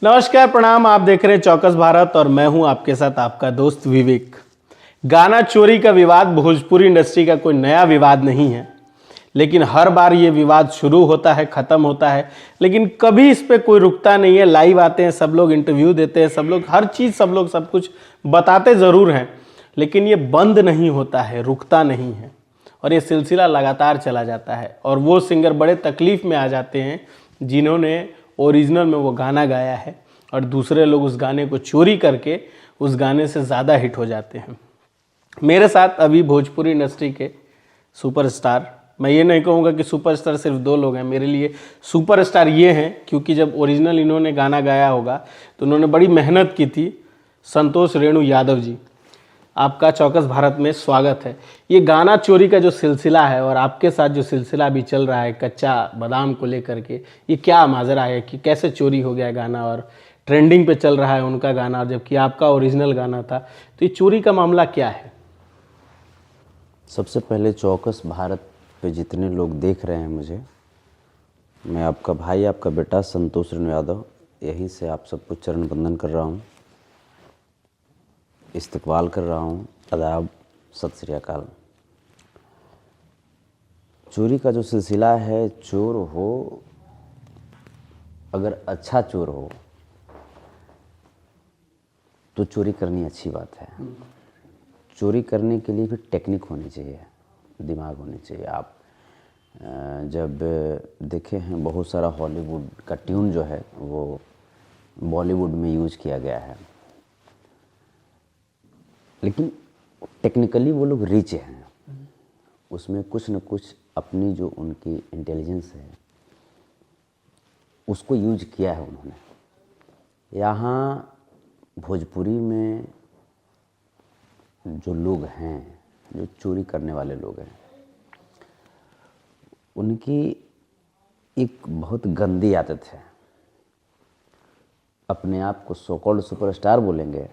नमस्कार, प्रणाम। आप देख रहे हैं चौकस भारत और मैं हूं आपके साथ आपका दोस्त विवेक। गाना चोरी का विवाद भोजपुरी इंडस्ट्री का कोई नया विवाद नहीं है, लेकिन हर बार ये विवाद शुरू होता है, खत्म होता है, लेकिन कभी इस पे कोई रुकता नहीं है। लाइव आते हैं सब लोग, इंटरव्यू देते हैं सब लोग, हर चीज़ सब लोग सब कुछ बताते ज़रूर हैं, लेकिन ये बंद नहीं होता है, रुकता नहीं है और ये सिलसिला लगातार चला जाता है। और वो सिंगर बड़े तकलीफ़ में आ जाते हैं जिन्होंने ओरिजिनल में वो गाना गाया है और दूसरे लोग उस गाने को चोरी करके उस गाने से ज़्यादा हिट हो जाते हैं। मेरे साथ अभी भोजपुरी इंडस्ट्री के सुपरस्टार, मैं ये नहीं कहूँगा कि सुपरस्टार सिर्फ दो लोग हैं, मेरे लिए सुपरस्टार ये हैं क्योंकि जब ओरिजिनल इन्होंने गाना गाया होगा तो उन्होंने बड़ी मेहनत की थी। संतोष रेणु यादव जी, आपका चौकस भारत में स्वागत है। ये गाना चोरी का जो सिलसिला है और आपके साथ जो सिलसिला भी चल रहा है कच्चा बादाम को लेकर के, ये क्या माजरा है कि कैसे चोरी हो गया गाना और ट्रेंडिंग पे चल रहा है उनका गाना जबकि आपका ओरिजिनल गाना था, तो ये चोरी का मामला क्या है? सबसे पहले चौकस भारत पे जितने लोग देख रहे हैं मुझे, मैं आपका भाई, आपका बेटा संतोष रेणु यादव, यहीं से आप सबको चरण वंदन कर रहा हूँ, इस्तकबाल कर रहा हूँ, आदाब, सत श्री अकाल। चोरी का जो सिलसिला है, चोर हो, अगर अच्छा चोर हो तो चोरी करनी अच्छी बात है। चोरी करने के लिए भी टेक्निक होनी चाहिए, दिमाग होनी चाहिए। आप जब देखे हैं बहुत सारा हॉलीवुड का ट्यून जो है वो बॉलीवुड में यूज किया गया है, लेकिन टेक्निकली वो लोग रिच हैं, उसमें कुछ न कुछ अपनी जो उनकी इंटेलिजेंस है उसको यूज किया है उन्होंने। यहाँ भोजपुरी में जो लोग हैं, जो चोरी करने वाले लोग हैं, उनकी एक बहुत गंदी आदत है। अपने आप को सो कॉल्ड सुपरस्टार बोलेंगे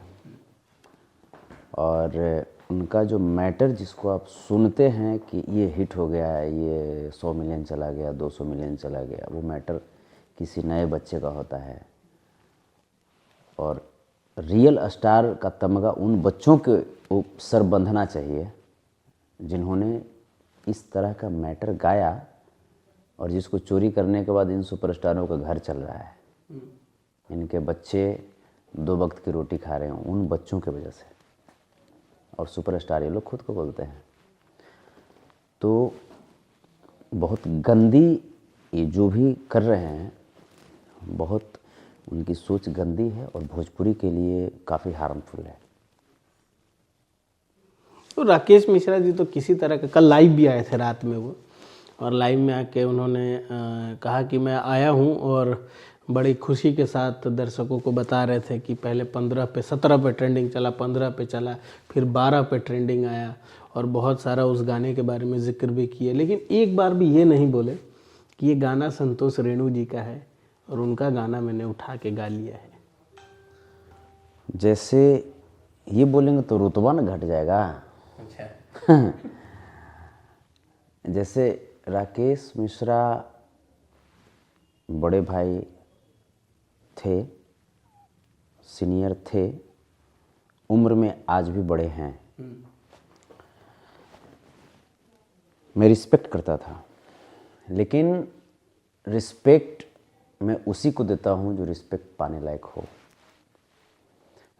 और उनका जो मैटर जिसको आप सुनते हैं कि ये हिट हो गया है, ये 100 मिलियन चला गया, 200 मिलियन चला गया, वो मैटर किसी नए बच्चे का होता है। और रियल स्टार का तमगा उन बच्चों के सर बंधना चाहिए जिन्होंने इस तरह का मैटर गाया और जिसको चोरी करने के बाद इन सुपरस्टारों का घर चल रहा है, इनके बच्चे 2 वक्त की रोटी खा रहे हैं उन बच्चों की वजह से। और सुपरस्टार ये लोग खुद को बोलते हैं। तो बहुत गंदी ये जो भी कर रहे हैं, बहुत उनकी सोच गंदी है और भोजपुरी के लिए काफ़ी हार्मफुल है। तो राकेश मिश्रा जी तो किसी तरह का, कल लाइव भी आए थे रात में वो, और लाइव में आके उन्होंने कहा कि मैं आया हूँ और बड़ी खुशी के साथ दर्शकों को बता रहे थे कि पहले 15 पे 17 पे ट्रेंडिंग चला, 15 पे चला, फिर 12 पे ट्रेंडिंग आया और बहुत सारा उस गाने के बारे में जिक्र भी किए, लेकिन एक बार भी ये नहीं बोले कि ये गाना संतोष रेणु जी का है और उनका गाना मैंने उठा के गा लिया है। जैसे ये बोलेंगे तो रुतबा न घट जाएगा। अच्छा। जैसे राकेश मिश्रा बड़े भाई थे, सीनियर थे, उम्र में आज भी बड़े हैं, मैं रिस्पेक्ट करता था, लेकिन रिस्पेक्ट मैं उसी को देता हूँ जो रिस्पेक्ट पाने लायक हो।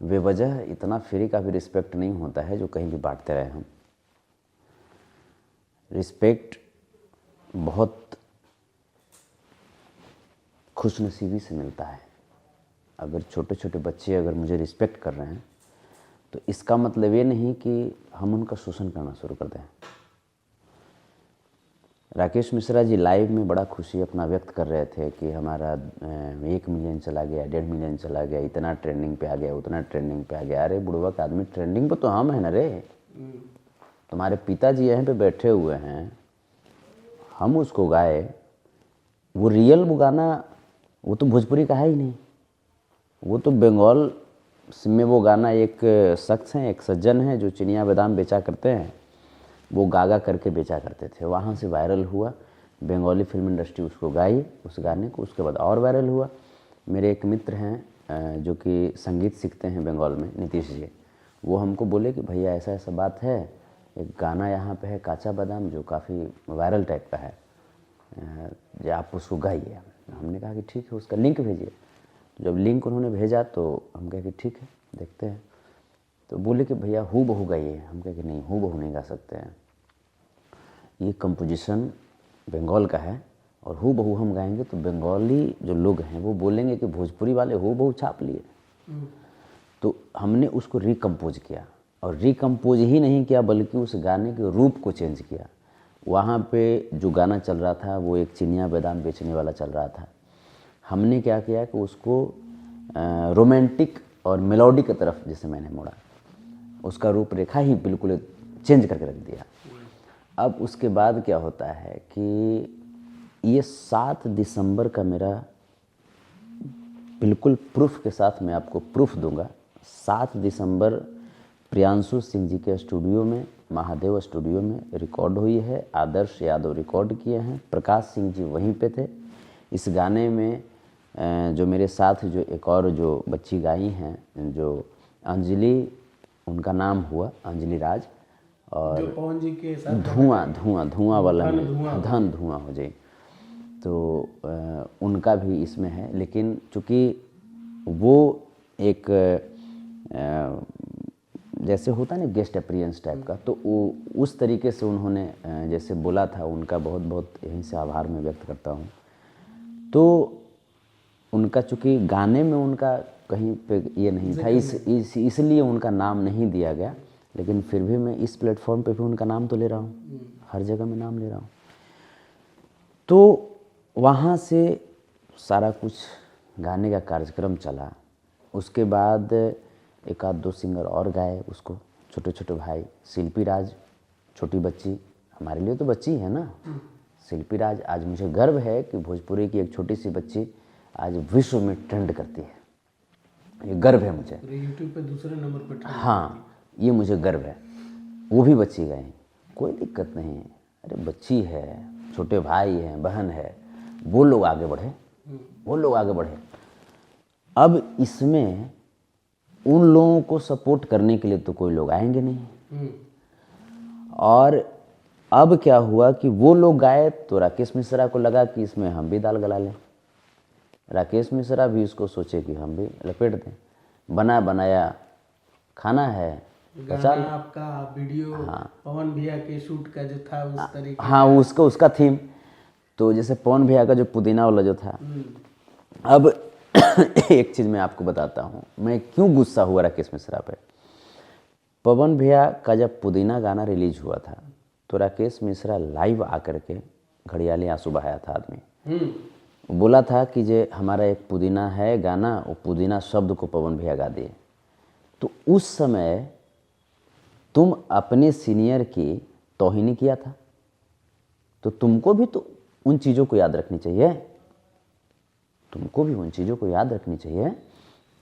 बेवजह इतना फ्री का भी रिस्पेक्ट नहीं होता है जो कहीं भी बांटते रहे हम। रिस्पेक्ट बहुत खुशनसीबी से मिलता है। अगर छोटे छोटे बच्चे अगर मुझे रिस्पेक्ट कर रहे हैं तो इसका मतलब ये नहीं कि हम उनका शोषण करना शुरू कर दें। राकेश मिश्रा जी लाइव में बड़ा खुशी अपना व्यक्त कर रहे थे कि हमारा 1 मिलियन चला गया, 1.5 मिलियन चला गया, इतना ट्रेंडिंग पे आ गया, उतना ट्रेंडिंग पे आ गया। अरे बुढ़वा का आदमी, ट्रेंडिंग पे तो हम हैं ना रे, तुम्हारे पिताजी यहाँ पे बैठे हुए हैं, हम उसको गाए। वो रियल वो गाना, वो तो भोजपुरी का है ही नहीं, वो तो बंगाल में वो गाना एक शख्स हैं, एक सज्जन हैं जो चिनिया बादाम बेचा करते हैं, वो गागा करके बेचा करते थे। वहाँ से वायरल हुआ, बंगाली फिल्म इंडस्ट्री उसको गाई उस गाने को, उसके बाद और वायरल हुआ। मेरे एक मित्र हैं जो कि संगीत सीखते हैं बंगाल में, नीतीश जी, वो हमको बोले कि भैया ऐसा ऐसा बात है, एक गाना यहाँ पे है काचा बादाम जो काफ़ी वायरल टाइप का है, जो आप उसको गाइए। हमने कहा कि ठीक है, उसका लिंक भेजिए। जब लिंक उन्होंने भेजा तो हम कहे कि ठीक है देखते हैं। तो बोले कि भैया हू बहू गाइए। हम कहे कि नहीं, हू बहू नहीं गा सकते हैं, ये कंपोजिशन बंगाल का है और हू बहू हम गाएंगे तो बंगाली जो लोग हैं वो बोलेंगे कि भोजपुरी वाले हू बहू छाप लिए। तो हमने उसको रिकम्पोज किया, और रिकम्पोज ही नहीं किया बल्कि उस गाने के रूप को चेंज किया। वहाँ पे जो गाना चल रहा था वो एक चिनिया बादाम बेचने वाला चल रहा था। हमने क्या किया कि उसको रोमांटिक और मेलोडी की तरफ जैसे मैंने मोड़ा, उसका रूपरेखा ही बिल्कुल चेंज करके रख दिया। अब उसके बाद क्या होता है कि ये 7 दिसंबर का मेरा बिल्कुल प्रूफ के साथ मैं आपको प्रूफ दूंगा। 7 दिसंबर प्रियांशु सिंह जी के स्टूडियो में, महादेव स्टूडियो में रिकॉर्ड हुई है। आदर्श यादव रिकॉर्ड किए हैं, प्रकाश सिंह जी वहीं पे थे। इस गाने में जो मेरे साथ जो एक और जो बच्ची गाई हैं, जो अंजलि, उनका नाम हुआ अंजलि राज, और जो पवन जी के साथ धुआं वाला में धन धुआं हो जाए, तो उनका भी इसमें है। लेकिन चूँकि वो एक जैसे होता है ना गेस्ट अपीयरेंस टाइप का, तो वो उस तरीके से उन्होंने जैसे बोला था, उनका बहुत बहुत यहीं से आभार मैं व्यक्त करता हूँ। तो उनका चूँकि गाने में उनका कहीं पे ये नहीं था, इसलिए उनका नाम नहीं दिया गया। लेकिन फिर भी मैं इस प्लेटफॉर्म पे भी उनका नाम तो ले रहा हूँ, हर जगह मैं नाम ले रहा हूँ। तो वहाँ से सारा कुछ गाने का कार्यक्रम चला। उसके बाद एक आध दो सिंगर और गाए उसको, छोटे छोटे भाई। शिल्पी राज, छोटी बच्ची, हमारे लिए तो बच्ची है ना, शिल्पी राज। आज मुझे गर्व है कि भोजपुरी की एक छोटी सी बच्ची आज विश्व में ट्रेंड करती है, ये गर्व है मुझे। यूट्यूब पे दूसरे नंबर पर। हाँ, ये मुझे गर्व है। वो भी बच्ची गए, कोई दिक्कत नहीं है। अरे बच्ची है, छोटे भाई हैं, बहन है, वो लोग आगे बढ़े, वो लोग आगे बढ़े। अब इसमें उन लोगों को सपोर्ट करने के लिए तो कोई लोग आएंगे नहीं। और अब क्या हुआ कि वो लोग गाए तो राकेश मिश्रा को लगा कि इसमें हम भी दाल गला लें। राकेश मिश्रा भी इसको सोचे कि हम भी लपेट दें। बना बनाया खाना है, गाना आपका वीडियो पवन भैया के शूट का जो था उस तरीके, हाँ उसका थीम, तो जैसे पवन भैया का जो पुदीना वाला जो था। अब एक चीज़ मैं आपको बताता हूँ, मैं क्यों गुस्सा हुआ राकेश मिश्रा पे। पवन भैया का जब पुदीना गाना रिलीज हुआ था तो राकेश मिश्रा लाइव आकर के घड़ियाली आंसू बहाया था आदमी। बोला था कि जे हमारा एक पुदीना है गाना, वो पुदीना शब्द को पवन भैया गा दिए। तो उस समय तुम अपने सीनियर की तौहीनी किया था, तो तुमको भी तो उन चीज़ों को याद रखनी चाहिए। तुमको भी उन चीज़ों को याद रखनी चाहिए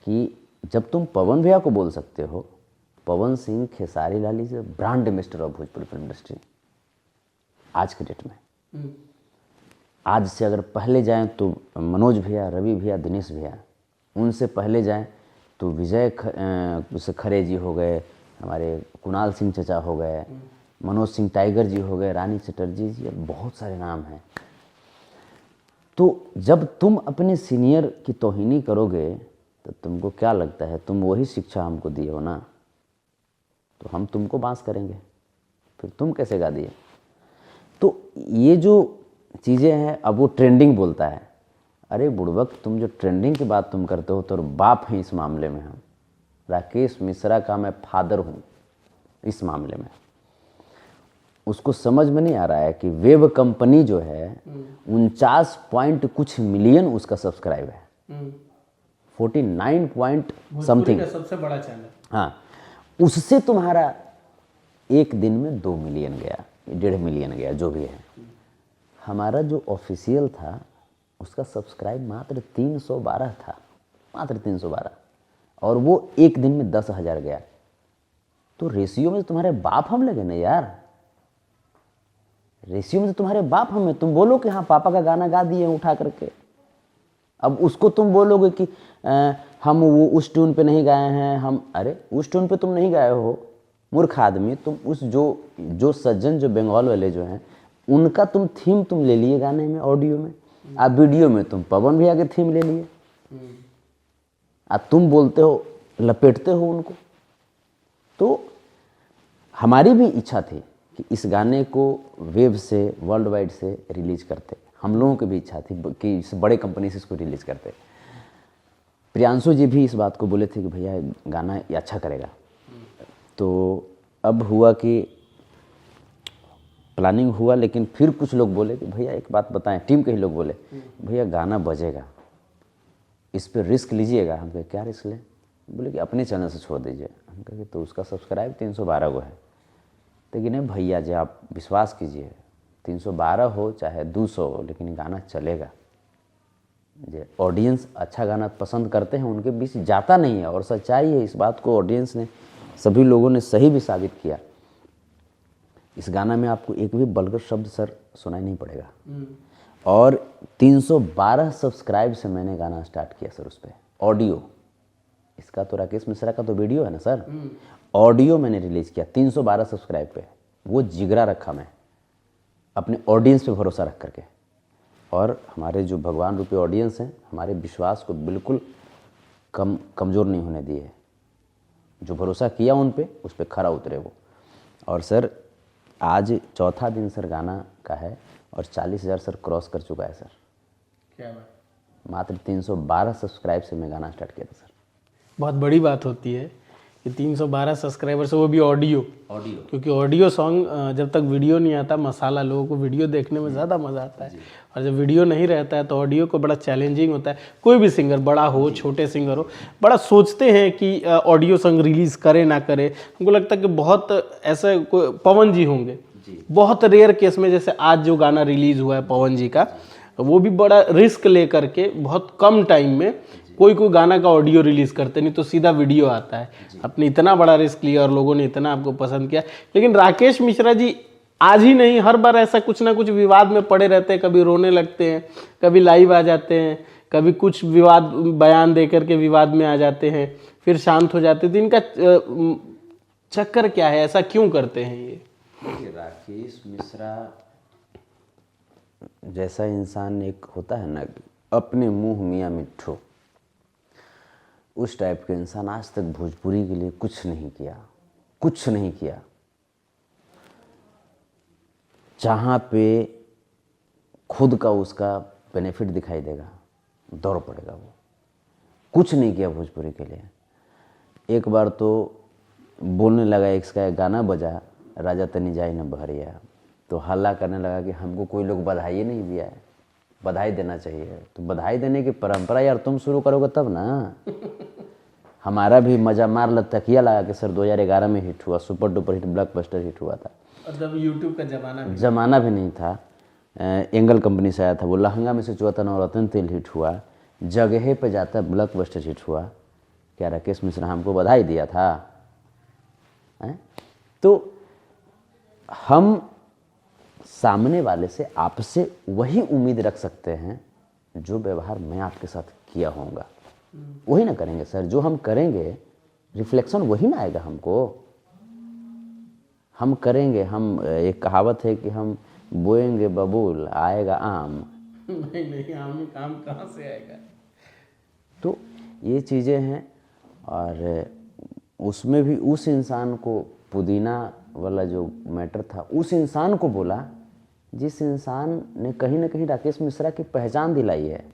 कि जब तुम पवन भैया को बोल सकते हो, Pawan Singh Khesari Lal is brand ambassador of Bhojpuri film industry आज के डेट में। आज से अगर पहले जाएं तो मनोज भैया, रवि भैया, दिनेश भैया, उनसे पहले जाएं तो विजय खरे जी हो गए, हमारे कुणाल सिंह चचा हो गए, मनोज सिंह टाइगर जी हो गए, रानी चटर्जी जी, बहुत सारे नाम हैं। तो जब तुम अपने सीनियर की तौहीनी करोगे तो तुमको क्या लगता है, तुम वही शिक्षा हमको दिए हो ना, तो हम तुमको बांस करेंगे, फिर तुम कैसे गा दिए। तो ये जो चीज़ें हैं, अब वो ट्रेंडिंग बोलता है। अरे बुड़बक, तुम जो ट्रेंडिंग की बात तुम करते हो तो बाप हैं इस मामले में। हम राकेश मिश्रा का मैं फादर हूँ इस मामले में। उसको समझ में नहीं आ रहा है कि वेब कंपनी जो है 49 पॉइंट कुछ मिलियन उसका सब्सक्राइब है, 49 पॉइंट समथिंग, सबसे बड़ा चैनल। हाँ, उससे तुम्हारा एक दिन में 2 मिलियन गया, 1.5 मिलियन गया, जो भी है। हमारा जो ऑफिशियल था उसका सब्सक्राइब मात्र 312 था, मात्र 312, और वो एक दिन में 10,000 गया। तो रेशियो में तो तुम्हारे बाप हम लगे ना यार, रेशियो में तो तुम्हारे बाप हम हैं। तुम बोलो कि हाँ पापा का गाना गा दिए उठा करके, अब उसको तुम बोलोगे कि हम वो उस ट्यून पे नहीं गाए हैं, हम, अरे उस ट्यून पे तुम नहीं गाए हो मूर्ख आदमी। तुम उस जो सज्जन जो बंगाल वाले जो हैं उनका तुम थीम तुम ले लिए गाने में, ऑडियो में। अब वीडियो में तुम पवन भैया के थीम ले लिए। अब तुम बोलते हो, लपेटते हो उनको। तो हमारी भी इच्छा थी कि इस गाने को वेब से, वर्ल्ड वाइड से रिलीज करते। हम लोगों की भी इच्छा थी कि इस बड़े कंपनी से इसको रिलीज करते। प्रियांशु जी भी इस बात को बोले थे कि भैया गाना ये अच्छा करेगा। तो अब हुआ कि प्लानिंग हुआ, लेकिन फिर कुछ लोग बोले कि भैया एक बात बताएं, टीम के ही लोग बोले भैया गाना बजेगा, इस पर रिस्क लीजिएगा। हम कहे क्या रिस्क लें? बोले कि अपने चैनल से छोड़ दीजिए। हम कहे तो उसका सब्सक्राइब 312 को है। लेकिन नहीं भैया जी, आप विश्वास कीजिए, 312 हो चाहे 200 हो, लेकिन गाना चलेगा। जो ऑडियंस अच्छा गाना पसंद करते हैं उनके बीच जाता नहीं है, और सच्चाई है। इस बात को ऑडियंस ने, सभी लोगों ने सही भी साबित किया। इस गाना में आपको एक भी वल्गर शब्द सर सुनाई नहीं पड़ेगा। और 312 सब्सक्राइब से मैंने गाना स्टार्ट किया सर। उस पर ऑडियो, इसका तो राकेश मिश्रा का तो वीडियो है ना सर, ऑडियो मैंने रिलीज़ किया 312 सब्सक्राइब पे। वो जिगरा रखा मैं अपने ऑडियंस पे भरोसा रख करके, और हमारे जो भगवान रूपी ऑडियंस हैं हमारे विश्वास को बिल्कुल कमज़ोर नहीं होने दिए। जो भरोसा किया उन पे, उस पर खरा उतरे वो। और सर आज चौथा दिन सर गाना का है, और 40,000 सर क्रॉस कर चुका है सर। क्या बात। मात्र 312 सब्सक्राइब से मैं गाना स्टार्ट किया था सर। बहुत बड़ी बात होती है कि 312 सब्सक्राइबर से, वो भी ऑडियो। क्योंकि ऑडियो सॉन्ग जब तक वीडियो नहीं आता, मसाला, लोगों को वीडियो देखने में ज़्यादा मज़ा आता है, और जब वीडियो नहीं रहता है तो ऑडियो को बड़ा चैलेंजिंग होता है। कोई भी सिंगर, बड़ा हो छोटे सिंगर हो, बड़ा सोचते हैं कि ऑडियो सॉन्ग रिलीज़ करे ना करे। हमको लगता है कि बहुत ऐसे कोई पवन जी होंगे, बहुत रेयर केस में, जैसे आज जो गाना रिलीज़ हुआ है पवन जी का, वो भी बड़ा रिस्क ले करके बहुत कम टाइम में कोई गाना का ऑडियो रिलीज करते, नहीं तो सीधा वीडियो आता है। आपने इतना बड़ा रिस्क लिया और लोगों ने इतना आपको पसंद किया। लेकिन राकेश मिश्रा जी आज ही नहीं, हर बार ऐसा कुछ ना कुछ विवाद में पड़े रहते हैं। कभी रोने लगते हैं, कभी लाइव आ जाते हैं, कभी कुछ विवाद बयान दे करके विवाद में आ जाते हैं, फिर शांत हो जाते हैं। तो इनका चक्कर क्या है, ऐसा क्यों करते हैं ये? राकेश मिश्रा जैसा इंसान एक होता है ना, अपने मुंह मियाँ मिट्ठू, उस टाइप के इंसान आज तक भोजपुरी के लिए कुछ नहीं किया, कुछ नहीं किया। जहाँ पे खुद का उसका बेनिफिट दिखाई देगा दौड़ पड़ेगा वो। कुछ नहीं किया भोजपुरी के लिए। एक बार तो बोलने लगा, इसका एक गाना बजा, राजा तनी जाई न बहरिया, तो हल्ला करने लगा कि हमको कोई लोग बधाई नहीं दिया है, बधाई देना चाहिए। तो बधाई देने की परंपरा यार तुम शुरू करोगे तब ना। हमारा भी मजा मार ल तकिया लगा के सर 2011 में हिट हुआ, super duper hit, blockbuster hit हुआ था। और जब यूट्यूब का जमाना भी नहीं था। एंगल कंपनी से आया था वो, लहंगा में से चुआ नवरत्न तेल हिट हुआ, जगह पे जाता ब्लॉकबस्टर हिट हुआ। क्या राकेश मिश्रा हमको बधाई दिया था? तो हम सामने वाले से, आपसे वही उम्मीद रख सकते हैं जो व्यवहार मैं आपके साथ किया होऊंगा, वही ना करेंगे सर। जो हम करेंगे रिफ्लेक्शन वही ना आएगा हमको। हम करेंगे, हम, एक कहावत है कि हम बोएंगे बबूल आएगा आम। नहीं, आम में काम कहाँ से आएगा? तो ये चीज़ें हैं। और उसमें भी उस इंसान को, पुदीना वाला जो मैटर था, उस इंसान को बोला जिस इंसान ने कहीं ना कहीं राकेश मिश्रा की पहचान दिलाई है।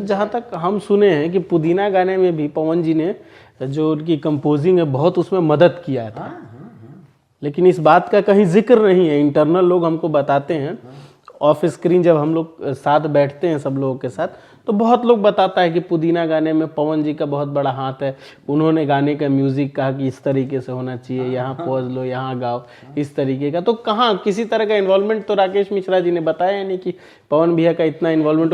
जहाँ तक हम सुने हैं कि पुदीना गाने में भी पवन जी ने, जो उनकी कंपोजिंग है, बहुत उसमें मदद किया था। लेकिन इस बात का कहीं जिक्र नहीं है। इंटरनल लोग हमको बताते हैं, ऑफ स्क्रीन जब हम लोग साथ बैठते हैं सब लोगों के साथ, तो बहुत लोग बताता है कि पुदीना गाने में पवन जी का बहुत बड़ा हाथ है। उन्होंने गाने का म्यूजिक कहा कि इस तरीके से होना चाहिए, यहाँ पॉज लो, यहाँ गाओ, इस तरीके का। तो कहाँ किसी तरह का इन्वॉल्वमेंट तो राकेश मिश्रा जी ने बताया नहीं कि पवन भैया का इतना इन्वॉल्वमेंट।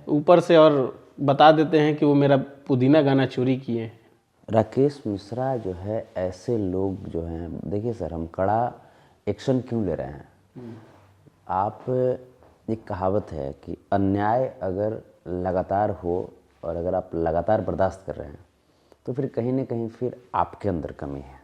ऊपर से और बता देते हैं कि वो मेरा पुदीना गाना चोरी किए। राकेश मिश्रा जो है, ऐसे लोग जो हैं, देखिए सर, हम कड़ा एक्शन क्यों ले रहे हैं? आप, एक कहावत है कि अन्याय अगर लगातार हो और अगर आप लगातार बर्दाश्त कर रहे हैं तो फिर कहीं ना कहीं फिर आपके अंदर कमी है।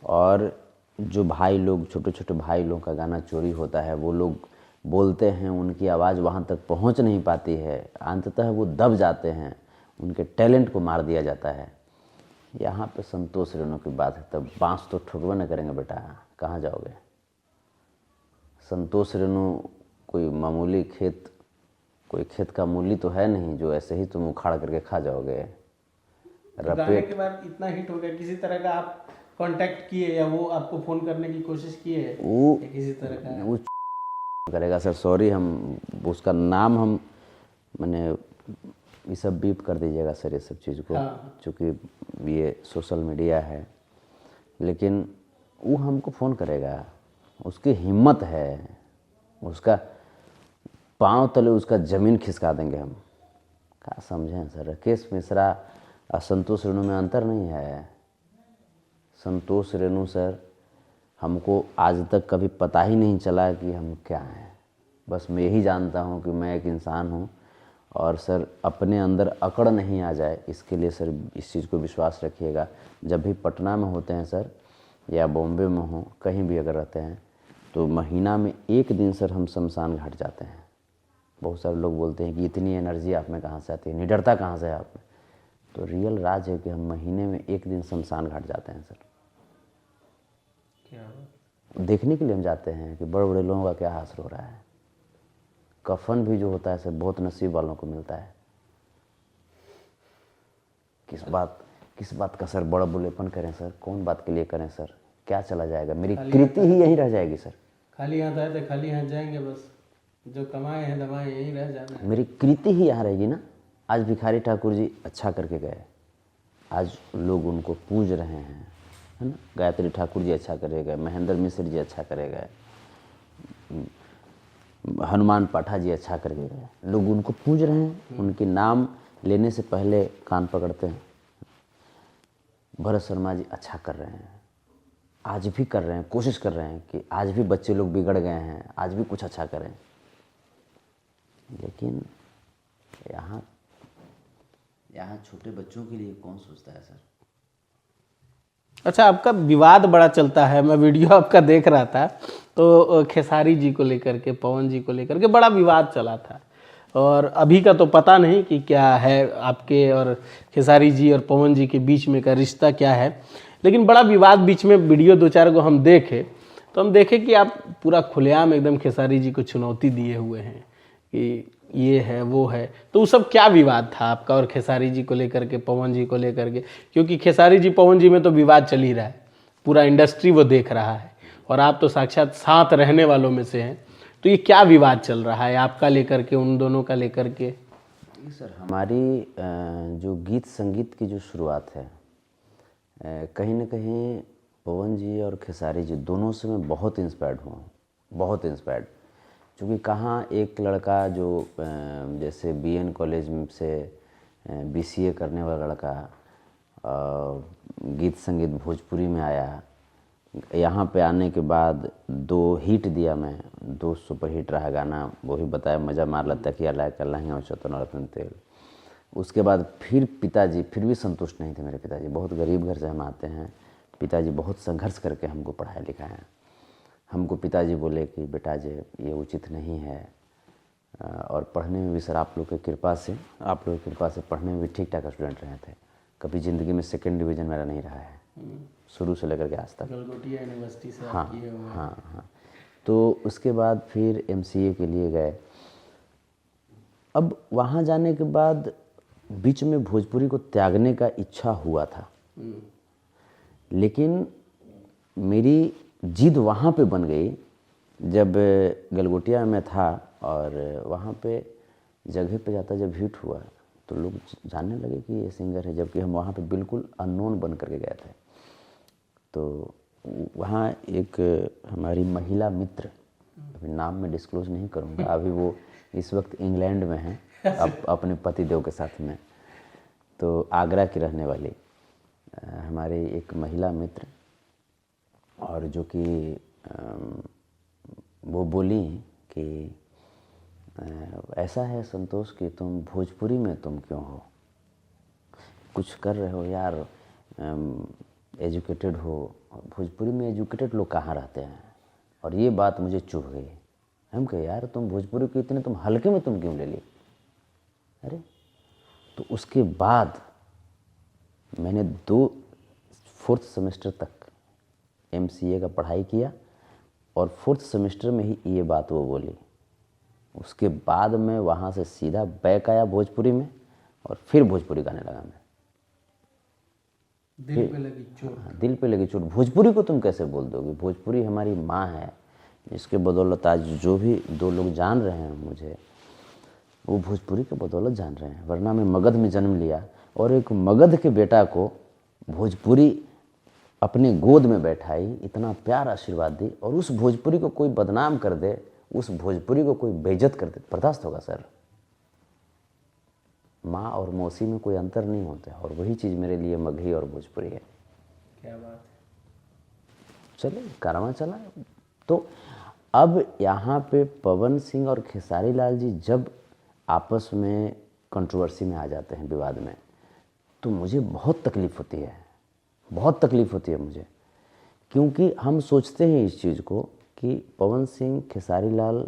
और जो भाई लोग, छोटे छोटे भाई लोगों का गाना चोरी होता है, वो लोग बोलते हैं, उनकी आवाज़ वहाँ तक पहुँच नहीं पाती है, अंततः वो दब जाते हैं, उनके टैलेंट को मार दिया जाता है। यहाँ पे संतोष रेणु की बात है, तब बाँस तो ठोकबे न करेंगे बेटा, कहाँ जाओगे। संतोष रेणु कोई मामूली कोई खेत का मूली तो है नहीं जो ऐसे ही तुम उखाड़ करके खा जाओगे। तो गाने के बाद इतना हिट हो गया, किसी तरह का आप कांटेक्ट किए या वो आपको फोन करने की कोशिश किए या किसी तरह का? वो करेगा सर, सॉरी, हम उसका नाम हम मैंने ये सब बीप कर दीजिएगा सर, ये सब चीज़ को, चूँकि ये सोशल मीडिया है। लेकिन वो हमको फ़ोन करेगा, उसकी हिम्मत है, उसका पाँव तले उसका ज़मीन खिसका देंगे हम। क्या समझें सर, राकेश मिश्रा और संतोष रेणु में अंतर नहीं है। संतोष रेणु सर हमको आज तक कभी पता ही नहीं चला कि हम क्या हैं। बस मैं यही जानता हूँ कि मैं एक इंसान हूँ, और सर अपने अंदर अकड़ नहीं आ जाए इसके लिए सर इस चीज़ को विश्वास रखिएगा। जब भी पटना में होते हैं सर, या बॉम्बे में हो, कहीं भी अगर रहते हैं, तो महीना में एक दिन सर हम शमशान घाट जाते हैं। बहुत सारे लोग बोलते हैं कि इतनी एनर्जी आप में कहाँ से आती है, निडरता कहाँ से है आप में। तो रियल राज है कि हम महीने में एक दिन शमशान घाट जाते हैं सर। क्या देखने के लिए हम जाते हैं कि बड़े बड़े लोगों का क्या हासिल हो रहा है। कफन भी जो होता है सर बहुत नसीब वालों को मिलता है। किस बात का सर बड़ा बुलेपन करें सर, कौन बात के लिए करें सर, क्या चला जाएगा, मेरी कृति ही यहीं रह जाएगी सर। खाली हाथ आए तो खाली हाथ जाएंगे, बस जो कमाए हैं दमाए यहीं रह जाना है। मेरी कृति ही यहाँ रहेगी ना। आज भिखारी ठाकुर जी अच्छा करके गए, आज लोग उनको पूज रहे हैं, है ना। गायत्री ठाकुर जी अच्छा करे गए, महेंद्र मिश्र जी अच्छा करे गए, हनुमान पाठा जी अच्छा करके गए, लोग उनको पूज रहे हैं, उनके नाम लेने से पहले कान पकड़ते हैं। भरत शर्मा जी अच्छा कर रहे हैं, आज भी कर रहे हैं, कोशिश कर रहे हैं कि आज भी बच्चे लोग बिगड़ गए हैं, आज भी कुछ अच्छा करें। लेकिन यहाँ छोटे बच्चों के लिए कौन सोचता है सर। अच्छा, आपका विवाद बड़ा चलता है, मैं वीडियो आपका देख रहा था, तो खेसारी जी को लेकर के, पवन जी को लेकर के बड़ा विवाद चला था। और अभी का तो पता नहीं कि क्या है आपके और खेसारी जी और पवन जी के बीच में का रिश्ता क्या है, लेकिन बड़ा विवाद बीच में वीडियो दो चार को हम देखे, तो हम देखे कि आप पूरा खुलेआम एकदम खेसारी जी को चुनौती दिए हुए हैं कि ये है वो है। तो वो सब क्या विवाद था आपका और खेसारी जी को लेकर के, पवन जी को लेकर के? क्योंकि खेसारी जी पवन जी में तो विवाद चल ही रहा है, पूरा इंडस्ट्री वो देख रहा है, और आप तो साक्षात साथ रहने वालों में से हैं। तो ये क्या विवाद चल रहा है आपका लेकर के, उन दोनों का लेकर के? सर हमारी जो गीत संगीत की जो शुरुआत है, कहीं ना कहीं पवन जी और खेसारी जी दोनों से मैं बहुत इंस्पायर्ड हुआ हूँ, बहुत इंस्पायर्ड। क्योंकि कहाँ एक लड़का जो जैसे बीएन कॉलेज से बीसीए करने वाला लड़का गीत संगीत भोजपुरी में आया, यहाँ पे आने के बाद 2 हिट दिया मैं, 2 सुपर हिट रहा गाना, वो ही बताया मज़ा मार लेता कि अल्लाह कर लहेंगे और चतन रतन तेल। उसके बाद फिर पिताजी फिर भी संतुष्ट नहीं थे। मेरे पिताजी बहुत गरीब घर से हम आते हैं, पिताजी बहुत संघर्ष करके हमको पढ़ाया लिखाया है। हमको पिताजी बोले कि बेटा जी ये उचित नहीं है, और पढ़ने में भी सर आप लोग की कृपा से पढ़ने में भी ठीक ठाक स्टूडेंट रहे थे। कभी ज़िंदगी में सेकंड डिवीज़न मेरा नहीं रहा है, शुरू से लेकर के आज तक। गलगोटिया यूनिवर्सिटी से हाँ आप किए हुए हैं। हाँ। तो उसके बाद फिर एमसीए के लिए गए। अब वहाँ जाने के बाद बीच में भोजपुरी को त्यागने का इच्छा हुआ था, लेकिन मेरी जिद वहाँ पे बन गई जब गलगोटिया में था, और वहाँ पे जगह पे जाता जब हिट हुआ तो लोग जानने लगे कि ये सिंगर है, जबकि हम वहाँ पे बिल्कुल अननोन बन करके गए थे। तो वहाँ एक हमारी महिला मित्र, अभी नाम मैं डिस्क्लोज नहीं करूँगा, अभी वो इस वक्त इंग्लैंड में हैं अपने पति देव के साथ में। तो आगरा की रहने वाली हमारी एक महिला मित्र, और जो कि वो बोली कि ऐसा है संतोष कि तुम भोजपुरी में तुम क्यों हो, कुछ कर रहे हो यार, एजुकेटेड हो। भोजपुरी में एजुकेटेड लोग कहाँ रहते हैं? और ये बात मुझे चुभ गई। हम कहे यार तुम भोजपुरी को इतने तुम हल्के में तुम क्यों ले ली? अरे तो उसके बाद मैंने 4th सेमेस्टर तक MCA का पढ़ाई किया और 4th सेमेस्टर में ही ये बात वो बोली। उसके बाद मैं वहाँ से सीधा बैक आया भोजपुरी में और फिर भोजपुरी गाने लगा मैं। दिल पे लगी चोट। हाँ, दिल पे लगी चोट। भोजपुरी को तुम कैसे बोल दोगे? भोजपुरी हमारी माँ है, जिसके बदौलत आज जो भी 2 लोग जान रहे हैं मुझे, वो भोजपुरी के बदौलत जान रहे हैं। वरना मैं मगध में जन्म लिया और एक मगध के बेटा को भोजपुरी अपने गोद में बैठाई, इतना प्यार आशीर्वाद दी, और उस भोजपुरी को कोई बदनाम कर दे, उस भोजपुरी को कोई बेइज्जत कर दे, बर्दाश्त होगा सर? माँ और मौसी में कोई अंतर नहीं होता है, और वही चीज़ मेरे लिए मगही और भोजपुरी है। क्या बात है। चले कारवां चला। तो अब यहाँ पे पवन सिंह और खेसारी लाल जी जब आपस में कंट्रोवर्सी में आ जाते हैं, विवाद में, तो मुझे बहुत तकलीफ़ होती है, बहुत तकलीफ़ होती है मुझे। क्योंकि हम सोचते हैं इस चीज़ को कि पवन सिंह, खेसारी लाल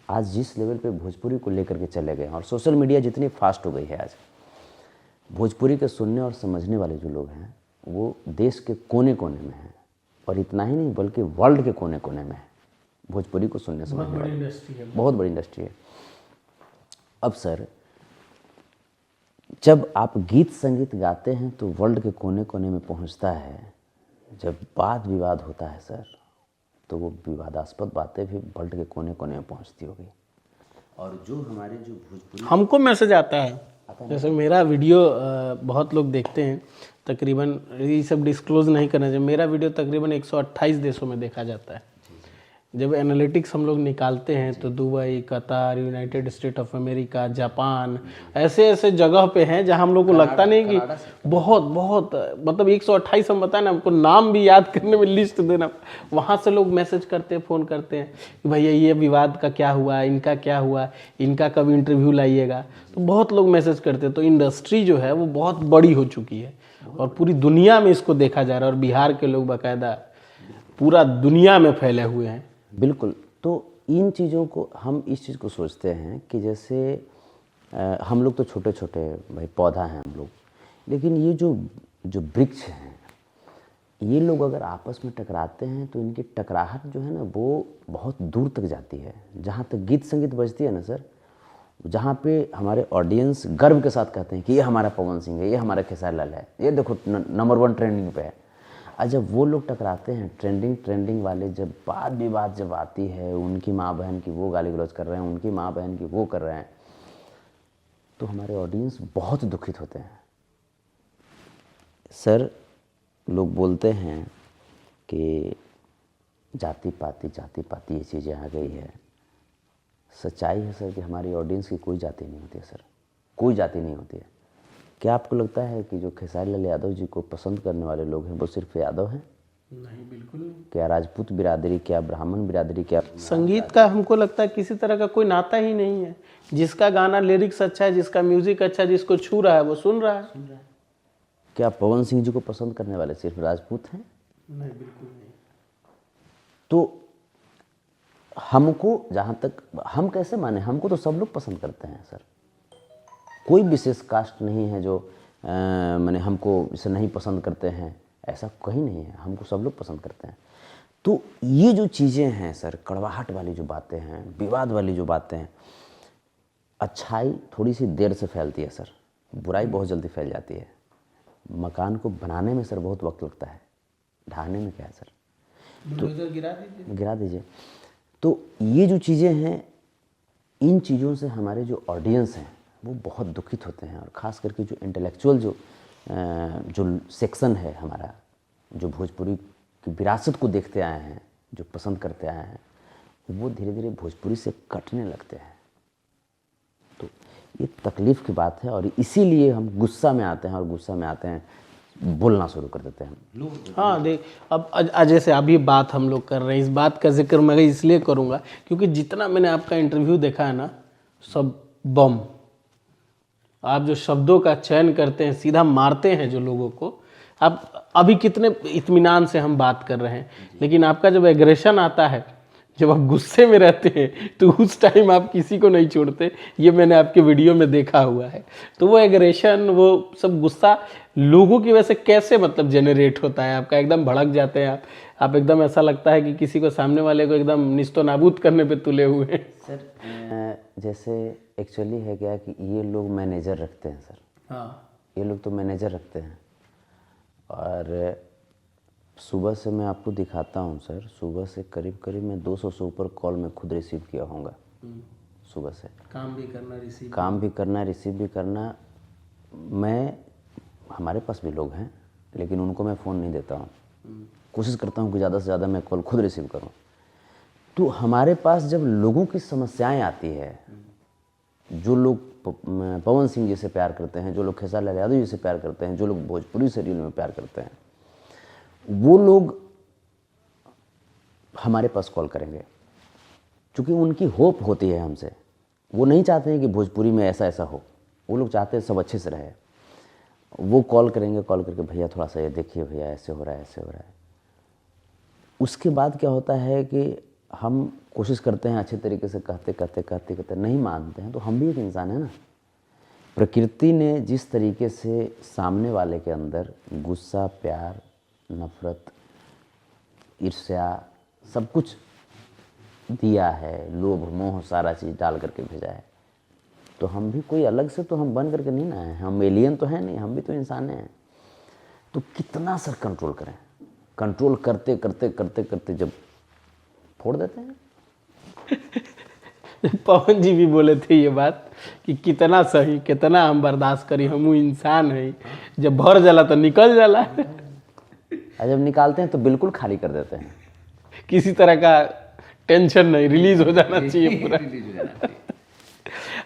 आज जिस लेवल पे भोजपुरी को लेकर के चले गए हैं, और सोशल मीडिया जितनी फास्ट हो गई है, आज भोजपुरी के सुनने और समझने वाले जो लोग हैं वो देश के कोने कोने में हैं, और इतना ही नहीं बल्कि वर्ल्ड के कोने कोने में है भोजपुरी को सुनने समझने वाले। इंडस्ट्री है, बहुत बड़ी इंडस्ट्री है। अब सर जब आप गीत संगीत गाते हैं तो वर्ल्ड के कोने कोने में पहुंचता है। जब वाद विवाद होता है सर, तो वो विवादास्पद बातें भी वर्ल्ड के कोने कोने में पहुंचती होगी। और जो हमारे जो भोजपुरी हमको मैसेज आता है, जैसे मेरा वीडियो बहुत लोग देखते हैं, तकरीबन ये सब डिस्क्लोज नहीं करना चाहिए, मेरा वीडियो तकरीबन 128 देशों में देखा जाता है। जब एनालिटिक्स हम लोग निकालते हैं तो दुबई, कतार, United state of America, Japan, ऐसे ऐसे जगह पे हैं जहां हम लोग को लगता नहीं कि बहुत बहुत मतलब 128 हम बताएं ना, हमको नाम भी याद करने में लिस्ट देना। वहाँ से लोग मैसेज करते हैं, फ़ोन करते हैं कि भैया ये विवाद का क्या हुआ, इनका क्या हुआ, इनका कब इंटरव्यू लाइएगा। तो बहुत लोग मैसेज करते हैं। तो इंडस्ट्री जो है वो बहुत बड़ी हो चुकी है और पूरी दुनिया में इसको देखा जा रहा है, और बिहार के लोग बाकायदा पूरा दुनिया में फैले हुए हैं। बिल्कुल। तो इन चीज़ों को हम इस चीज़ को सोचते हैं कि जैसे हम लोग तो छोटे छोटे भाई पौधा हैं हम लोग, लेकिन ये जो वृक्ष हैं, ये लोग अगर आपस में टकराते हैं तो इनकी टकराहट जो है ना वो बहुत दूर तक जाती है। जहाँ तक गीत संगीत बजती है ना सर, जहाँ पे हमारे ऑडियंस गर्व के साथ कहते हैं कि ये हमारा पवन सिंह है, ये हमारा खेसारी लाल है, ये देखो नंबर 1 ट्रेंडिंग पे है। और जब वो लोग टकराते हैं, ट्रेंडिंग वाले, जब बात विवाद जब आती है, उनकी माँ बहन की वो गाली गलौज कर रहे हैं, उनकी माँ बहन की वो कर रहे हैं, तो हमारे ऑडियंस बहुत दुखित होते हैं। सर लोग बोलते हैं कि जाति पाति ये चीज़ें आ गई है। सच्चाई है सर कि हमारी ऑडियंस की कोई जाति नहीं होती है सर, कोई जाति नहीं होती है। क्या आपको लगता है कि जो खेसारी लाल यादव जी को पसंद करने वाले लोग हैं वो सिर्फ यादव हैं? नहीं, बिल्कुल नहीं। क्या राजपूत बिरादरी, क्या ब्राह्मण बिरादरी, क्या संगीत का हमको लगता है किसी तरह का कोई नाता ही नहीं है। जिसका गाना लिरिक्स अच्छा है, जिसका म्यूजिक अच्छा है, जिसको छू रहा है वो सुन रहा है। क्या पवन सिंह जी को पसंद करने वाले सिर्फ राजपूत हैं? नहीं, बिल्कुल नहीं। तो हमको जहाँ तक हम कैसे माने, हमको तो सब लोग पसंद करते हैं सर। कोई विशेष कास्ट नहीं है जो माने हमको इसे नहीं पसंद करते हैं, ऐसा कहीं नहीं है। हमको सब लोग पसंद करते हैं। तो ये जो चीज़ें हैं सर, कड़वाहट वाली जो बातें हैं, विवाद वाली जो बातें हैं, अच्छाई थोड़ी सी देर से फैलती है सर, बुराई बहुत जल्दी फैल जाती है। मकान को बनाने में सर बहुत वक्त लगता है, ढाहने में क्या है सर, तो गिरा दीजिए। तो ये जो चीज़ें हैं, इन चीज़ों से हमारे जो ऑडियंस हैं वो बहुत दुखित होते हैं। और ख़ास करके जो इंटेलेक्चुअल जो सेक्शन है हमारा, जो भोजपुरी की विरासत को देखते आए हैं, जो पसंद करते आए हैं, वो धीरे धीरे भोजपुरी से कटने लगते हैं। तो ये तकलीफ़ की बात है, और इसीलिए हम गुस्सा में आते हैं, और गुस्सा में आते हैं बोलना शुरू कर देते हैं। हाँ देख, अब जैसे अभी बात हम लोग कर रहे हैं, इस बात का जिक्र मैं इसलिए करूँगा क्योंकि जितना मैंने आपका इंटरव्यू देखा है ना, सब बम। आप जो शब्दों का चयन करते हैं, सीधा मारते हैं जो लोगों को। आप अभी कितने इत्मीनान से हम बात कर रहे हैं, लेकिन आपका जब एग्रेशन आता है, जब आप गुस्से में रहते हैं, तो उस टाइम आप किसी को नहीं छोड़ते। ये मैंने आपके वीडियो में देखा हुआ है। तो वो एग्रेशन, वो सब गुस्सा लोगों की वजह से कैसे मतलब जनरेट होता है आपका? एकदम भड़क जाते हैं आप एकदम ऐसा लगता है कि किसी को, सामने वाले को एकदम निस्तो नाबूद करने पे तुले हुए हैं। सर जैसे एक्चुअली है क्या कि ये लोग मैनेजर रखते हैं सर। हाँ, ये लोग तो मैनेजर रखते हैं, और सुबह से मैं आपको दिखाता हूँ सर, सुबह से करीब करीब मैं 200 से ऊपर कॉल मैं खुद रिसीव किया होऊंगा सुबह से। काम भी करना, रिसीव भी करना। मैं, हमारे पास भी लोग हैं, लेकिन उनको मैं फ़ोन नहीं देता हूँ। कोशिश करता हूँ कि ज़्यादा से ज़्यादा मैं कॉल खुद रिसीव करूँ। तो हमारे पास जब लोगों की समस्याएं आती है, जो लोग पवन सिंह जी से प्यार करते हैं, जो लोग खेसारी लाल यादव जी से प्यार करते हैं, जो लोग भोजपुरी सीरियल में प्यार करते हैं, वो लोग हमारे पास कॉल करेंगे, क्योंकि उनकी होप होती है हमसे। वो नहीं चाहते हैं कि भोजपुरी में ऐसा ऐसा हो, वो लोग चाहते हैं सब अच्छे से रहे। वो कॉल करेंगे, कॉल करके भैया थोड़ा सा ये देखिए भैया, ऐसे हो रहा है, ऐसे हो रहा है। उसके बाद क्या होता है कि हम कोशिश करते हैं अच्छे तरीके से, कहते नहीं मानते हैं, तो हम भी एक इंसान है ना। प्रकृति ने जिस तरीके से सामने वाले के अंदर गुस्सा, प्यार, नफरत, ईर्ष्या सब कुछ दिया है, लोभ, मोह, सारा चीज़ डाल करके भेजा है, तो हम भी कोई अलग से तो हम बन करके नहीं ना है, हम एलियन तो हैं नहीं, हम भी तो इंसान हैं। तो कितना सर कंट्रोल करें? कंट्रोल करते करते करते करते जब फोड़ देते हैं। पवन जी भी बोले थे ये बात कि कितना सही, कितना हम बर्दाश्त करी, हम इंसान है, जब भर जाला तो निकल जाला। और जब निकालते हैं तो बिल्कुल खाली कर देते हैं। किसी तरह का टेंशन नहीं, रिलीज हो जाना चाहिए पूरा।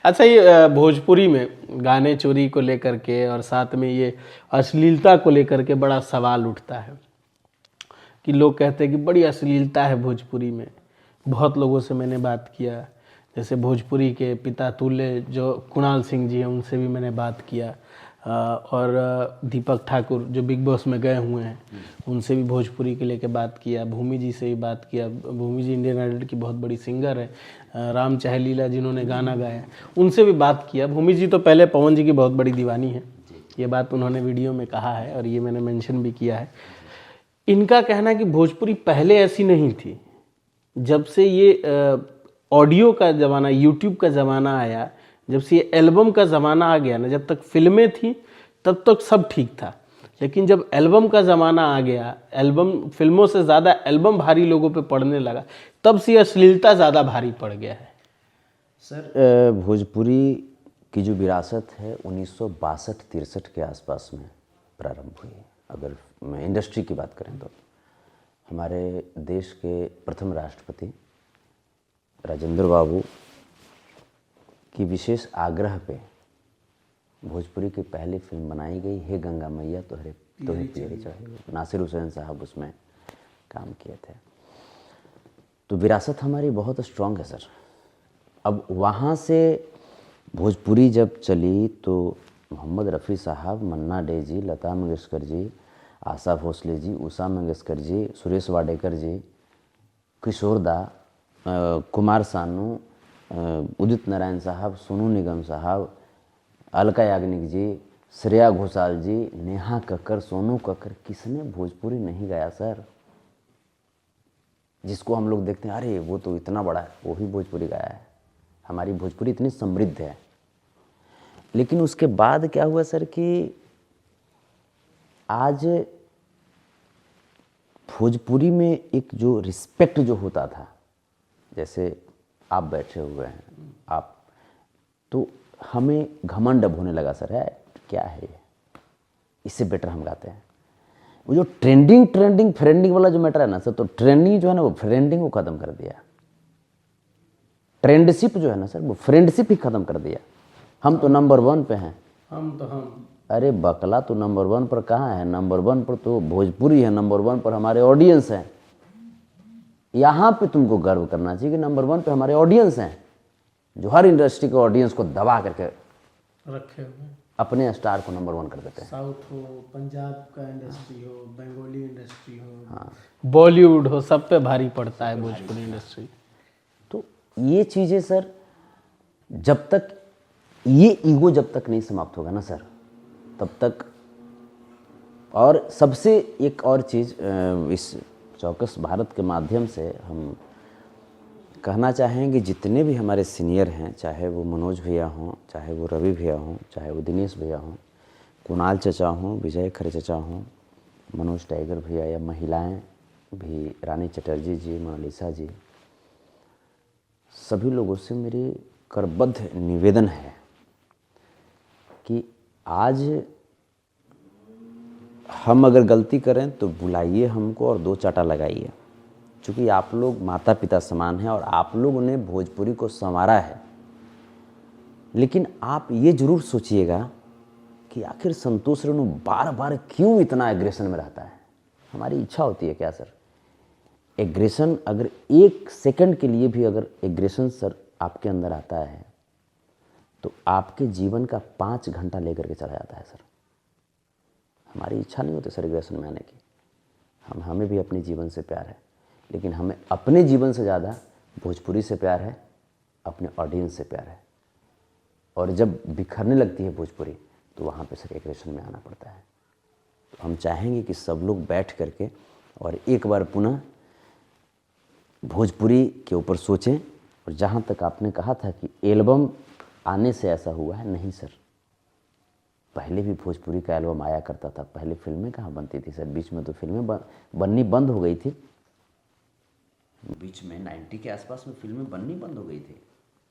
अच्छा, ये भोजपुरी में गाने चोरी को लेकर के और साथ में ये अश्लीलता को लेकर के बड़ा सवाल उठता है कि लोग कहते हैं कि बड़ी अश्लीलता है भोजपुरी में। बहुत लोगों से मैंने बात किया, जैसे भोजपुरी के पिता तुल्य जो कुणाल सिंह जी हैं, उनसे भी मैंने बात किया, और दीपक ठाकुर जो बिग बॉस में गए हुए हैं, उनसे भी भोजपुरी के लेके बात किया। भूमि जी से भी बात किया। भूमि जी इंडियन आइडल की बहुत बड़ी सिंगर है। राम चाहे लीला जिन्होंने गाना गाया, उनसे भी बात किया। भूमि जी तो पहले पवन जी की बहुत बड़ी दीवानी है, ये बात उन्होंने वीडियो में कहा है और ये मैंने मेंशन भी किया है। इनका कहना है कि भोजपुरी पहले ऐसी नहीं थी। जब से ये ऑडियो का ज़माना, यूट्यूब का ज़माना आया, जब से ये एल्बम का ज़माना आ गया ना, जब तक फिल्में थी तब तक सब ठीक था, लेकिन जब एल्बम का ज़माना आ गया, एल्बम, फिल्मों से ज़्यादा एल्बम भारी लोगों पे पड़ने लगा, तब से अश्लीलता ज़्यादा भारी पड़ गया है। सर भोजपुरी की जो विरासत है 1962-63 के आसपास में प्रारंभ हुई। अगर मैं इंडस्ट्री की बात करें तो हमारे देश के प्रथम राष्ट्रपति राजेंद्र बाबू की विशेष आग्रह पे भोजपुरी की पहली फिल्म बनाई गई, हे गंगा मैया तोहरे पियरी चढ़ी। नासिर हुसैन साहब उसमें काम किए थे। तो विरासत हमारी बहुत स्ट्रांग है सर। अब वहाँ से भोजपुरी जब चली तो मोहम्मद रफ़ी साहब, मन्ना डे जी, लता मंगेशकर जी, आशा भोसले जी, उषा मंगेशकर जी, सुरेश वाडेकर जी, किशोर दा, कुमार सानू, उदित नारायण साहब, सोनू निगम साहब, अलका याग्निक जी, श्रेया घोषाल जी, नेहा कक्कर, सोनू कक्कर, किसने भोजपुरी नहीं गाया सर? जिसको हम लोग देखते हैं अरे वो तो इतना बड़ा है, वो भी भोजपुरी गाया है। हमारी भोजपुरी इतनी समृद्ध है। लेकिन उसके बाद क्या हुआ सर कि आज भोजपुरी में एक जो रिस्पेक्ट जो होता था, जैसे आप बैठे हुए हैं, आप, तो हमें घमंड अब होने लगा सर, है क्या है ये, इससे बेटर हम गाते हैं। वो जो ट्रेंडिंग फ्रेंडिंग वाला जो मैटर है ना सर, तो ट्रेंडिंग जो है ना वो फ्रेंडिंग को ख़त्म कर दिया। ट्रेंडशिप जो है ना सर, वो फ्रेंडशिप ही ख़त्म कर दिया। हम तो नंबर 1 पे हैं। हम अरे बकला तो नंबर 1 पर कहाँ है, नंबर 1 पर तो भोजपुरी है, नंबर 1 पर हमारे ऑडियंस हैं। यहाँ पे तुमको गर्व करना चाहिए कि नंबर 1 पे हमारे ऑडियंस हैं, जो हर इंडस्ट्री के ऑडियंस को दबा करके रखे हुए अपने स्टार को नंबर 1 कर देते हैं। साउथ हो, पंजाब का इंडस्ट्री हो, बंगाली इंडस्ट्री हो, बॉलीवुड हो, सब पे भारी पड़ता है भोजपुरी इंडस्ट्री। तो ये चीज़ें सर, जब तक ये ईगो जब तक नहीं समाप्त होगा ना सर, तब तक। और सबसे एक और चीज़ इस चौकस भारत के माध्यम से हम कहना चाहेंगे, जितने भी हमारे सीनियर हैं, चाहे वो मनोज भैया हों, चाहे वो रवि भैया हों, चाहे वो दिनेश भैया हों, कुणाल चचा हों, विजय खरे चचा हों, मनोज टाइगर भैया, या महिलाएं भी, रानी चटर्जी जी, मोनालिसा जी, सभी लोगों से मेरी करबद्ध निवेदन है कि आज हम अगर गलती करें तो बुलाइए हमको और 2 चाटा लगाइए, क्योंकि आप लोग माता पिता समान हैं और आप लोगों ने भोजपुरी को संवारा है। लेकिन आप ये ज़रूर सोचिएगा कि आखिर संतोष रेणु बार बार क्यों इतना एग्रेशन में रहता है। हमारी इच्छा होती है क्या सर? एग्रेशन, अगर 1 सेकंड के लिए भी अगर एग्रेशन सर आपके अंदर आता है तो आपके जीवन का 5 घंटा लेकर के चला जाता है सर। हमारी इच्छा नहीं होती सर एग्रेशन में आने की। हमें भी अपने जीवन से प्यार है, लेकिन हमें अपने जीवन से ज़्यादा भोजपुरी से प्यार है, अपने ऑडियंस से प्यार है। और जब बिखरने लगती है भोजपुरी तो वहाँ पे सर एग्रेशन में आना पड़ता है। तो हम चाहेंगे कि सब लोग बैठ करके और एक बार पुनः भोजपुरी के ऊपर सोचें। और जहाँ तक आपने कहा था कि एल्बम आने से ऐसा हुआ है, नहीं सर, पहले भी भोजपुरी का एल्बम आया करता था। पहले फिल्में कहाँ बनती थी सर? बीच में तो फिल्में बननी बंद हो गई थी। बीच में 90 के आसपास में फिल्में बननी बंद हो गई थी।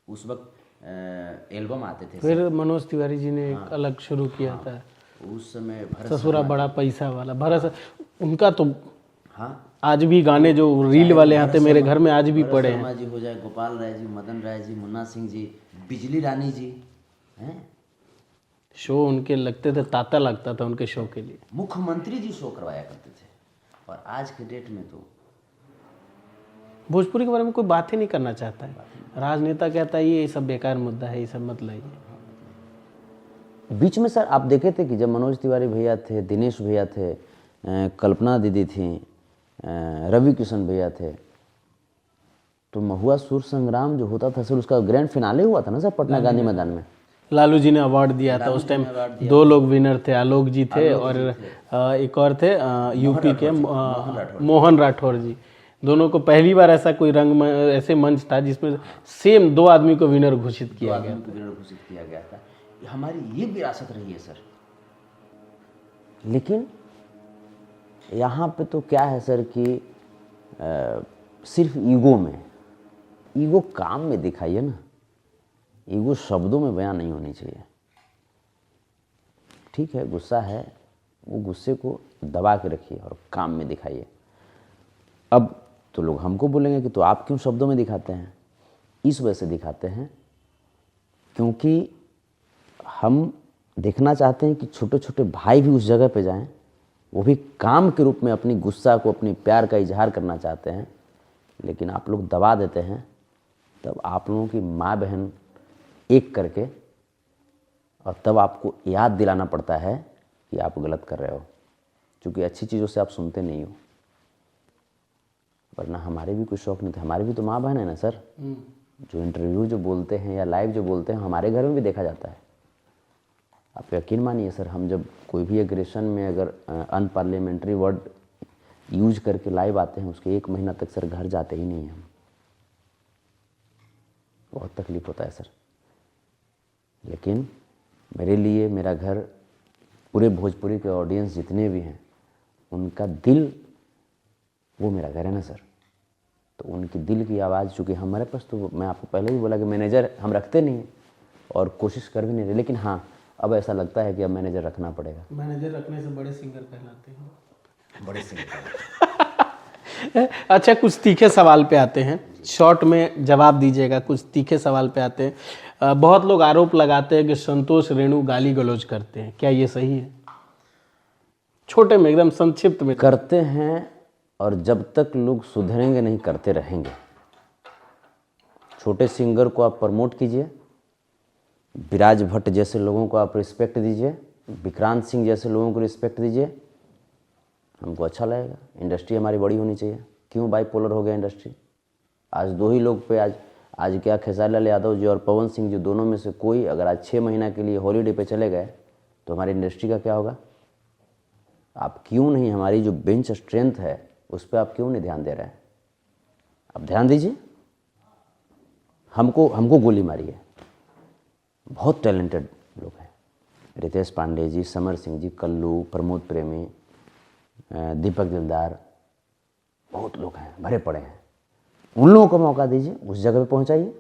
उस वक्त एल्बम आते थे। फिर मनोज तिवारी जी ने एक अलग शुरू किया था, उस समय भरत ससुरा बड़ा पैसा वाला। भरत, उनका तो हाँ, आज भी गाने जो रील वाले आते मेरे घर में आज भी पड़े हैं। शर्मा जी हो जाए, गोपाल राय जी, मदन राय जी, मुन्ना सिंह जी, बिजली रानी जी हैं। शो उनके लगते थे, ताता लगता था उनके शो के लिए। मुख्यमंत्री जी शो करवाया करते थे। और आज के डेट में तो भोजपुरी के बारे में कोई बात ही नहीं करना चाहता है। राजनेता कहता है ये सब बेकार मुद्दा है, ये सब मत लाइए। बीच में सर आप देखे थे कि जब मनोज तिवारी भैया थे, दिनेश भैया थे, कल्पना दीदी थी, रवि किशन भैया थे, तो महुआ सुर संग्राम जो होता था सर, उसका ग्रैंड फिनाले हुआ था ना सर पटना गांधी मैदान में। लालू जी ने अवार्ड दिया था उस टाइम। 2 लोग विनर थे, आलोक जी थे और एक और थे यूपी के मोहन राठौर जी। दोनों को पहली बार ऐसा कोई ऐसे मंच था जिसमें सेम 2 आदमी को विनर घोषित किया गया था। हमारी ये विरासत रही है सर। लेकिन यहाँ पे तो क्या है सर कि सिर्फ ईगो में, ईगो काम में दिखाइए ना, ईगो शब्दों में बयां नहीं होनी चाहिए। ठीक है, गुस्सा है, वो गुस्से को दबा के रखिए और काम में दिखाइए। अब तो लोग हमको बोलेंगे कि तो आप क्यों शब्दों में दिखाते हैं? इस वजह से दिखाते हैं क्योंकि हम देखना चाहते हैं कि छोटे छोटे भाई भी उस जगह पे जाएं, वो भी काम के रूप में अपनी गुस्सा को, अपनी प्यार का इजहार करना चाहते हैं, लेकिन आप लोग दबा देते हैं। तब आप लोगों की माँ बहन एक करके, और तब आपको याद दिलाना पड़ता है कि आप गलत कर रहे हो, क्योंकि अच्छी चीज़ों से आप सुनते नहीं हो। वरना हमारे भी कोई शौक नहीं था, हमारे भी तो माँ बहन है ना सर। जो इंटरव्यू जो बोलते हैं या लाइव जो बोलते हैं, हमारे घर में भी देखा जाता है। आप यकीन मानिए सर, हम जब कोई भी एग्रेशन में अगर अनपार्लियामेंट्री वर्ड यूज करके लाइव आते हैं, उसके 1 महीना तक सर घर जाते ही नहीं हैं हम। बहुत तकलीफ होता है सर। लेकिन मेरे लिए मेरा घर, पूरे भोजपुरी के ऑडियंस जितने भी हैं, उनका दिल वो मेरा घर है ना सर। तो उनकी दिल की आवाज़, चूँकि हमारे पास तो, मैं आपको पहले ही बोला कि मैनेजर हम रखते नहीं और कोशिश कर भी नहीं रहे, लेकिन हाँ अब ऐसा लगता है कि अब मैनेजर रखना पड़ेगा। मैनेजर रखने से बड़े सिंगर कहलाते हैं। बड़े सिंगर। अच्छा, कुछ तीखे सवाल पे आते हैं, शॉर्ट में जवाब दीजिएगा। कुछ तीखे सवाल पे आते हैं। बहुत लोग आरोप लगाते हैं कि संतोष रेणु गाली गलौज करते हैं, क्या ये सही है? छोटे में, एकदम संक्षिप्त में। करते हैं, और जब तक लोग सुधरेंगे नहीं करते रहेंगे। छोटे सिंगर को आप प्रमोट कीजिए, विराज भट्ट जैसे लोगों को आप रिस्पेक्ट दीजिए, विक्रांत सिंह जैसे लोगों को रिस्पेक्ट दीजिए, हमको अच्छा लगेगा। इंडस्ट्री हमारी बड़ी होनी चाहिए। क्यों बाइपोलर हो गया इंडस्ट्री? आज दो ही लोग पे आज क्या खेसारी लाल यादव जी और पवन सिंह जी, दोनों में से कोई अगर आज 6 महीना के लिए हॉलीडे पे चले गए तो हमारी इंडस्ट्री का क्या होगा? आप क्यों नहीं, हमारी जो बेंच स्ट्रेंथ है उस पर आप क्यों नहीं ध्यान दे रहे हैं? आप ध्यान दीजिए। हमको गोली मारी है। बहुत टैलेंटेड लोग हैं, रितेश पांडे जी, समर सिंह जी, कल्लू, प्रमोद प्रेमी, दीपक दिलदार, बहुत लोग हैं, भरे पड़े हैं। उन लोगों को मौका दीजिए, उस जगह पे पहुंचाइए।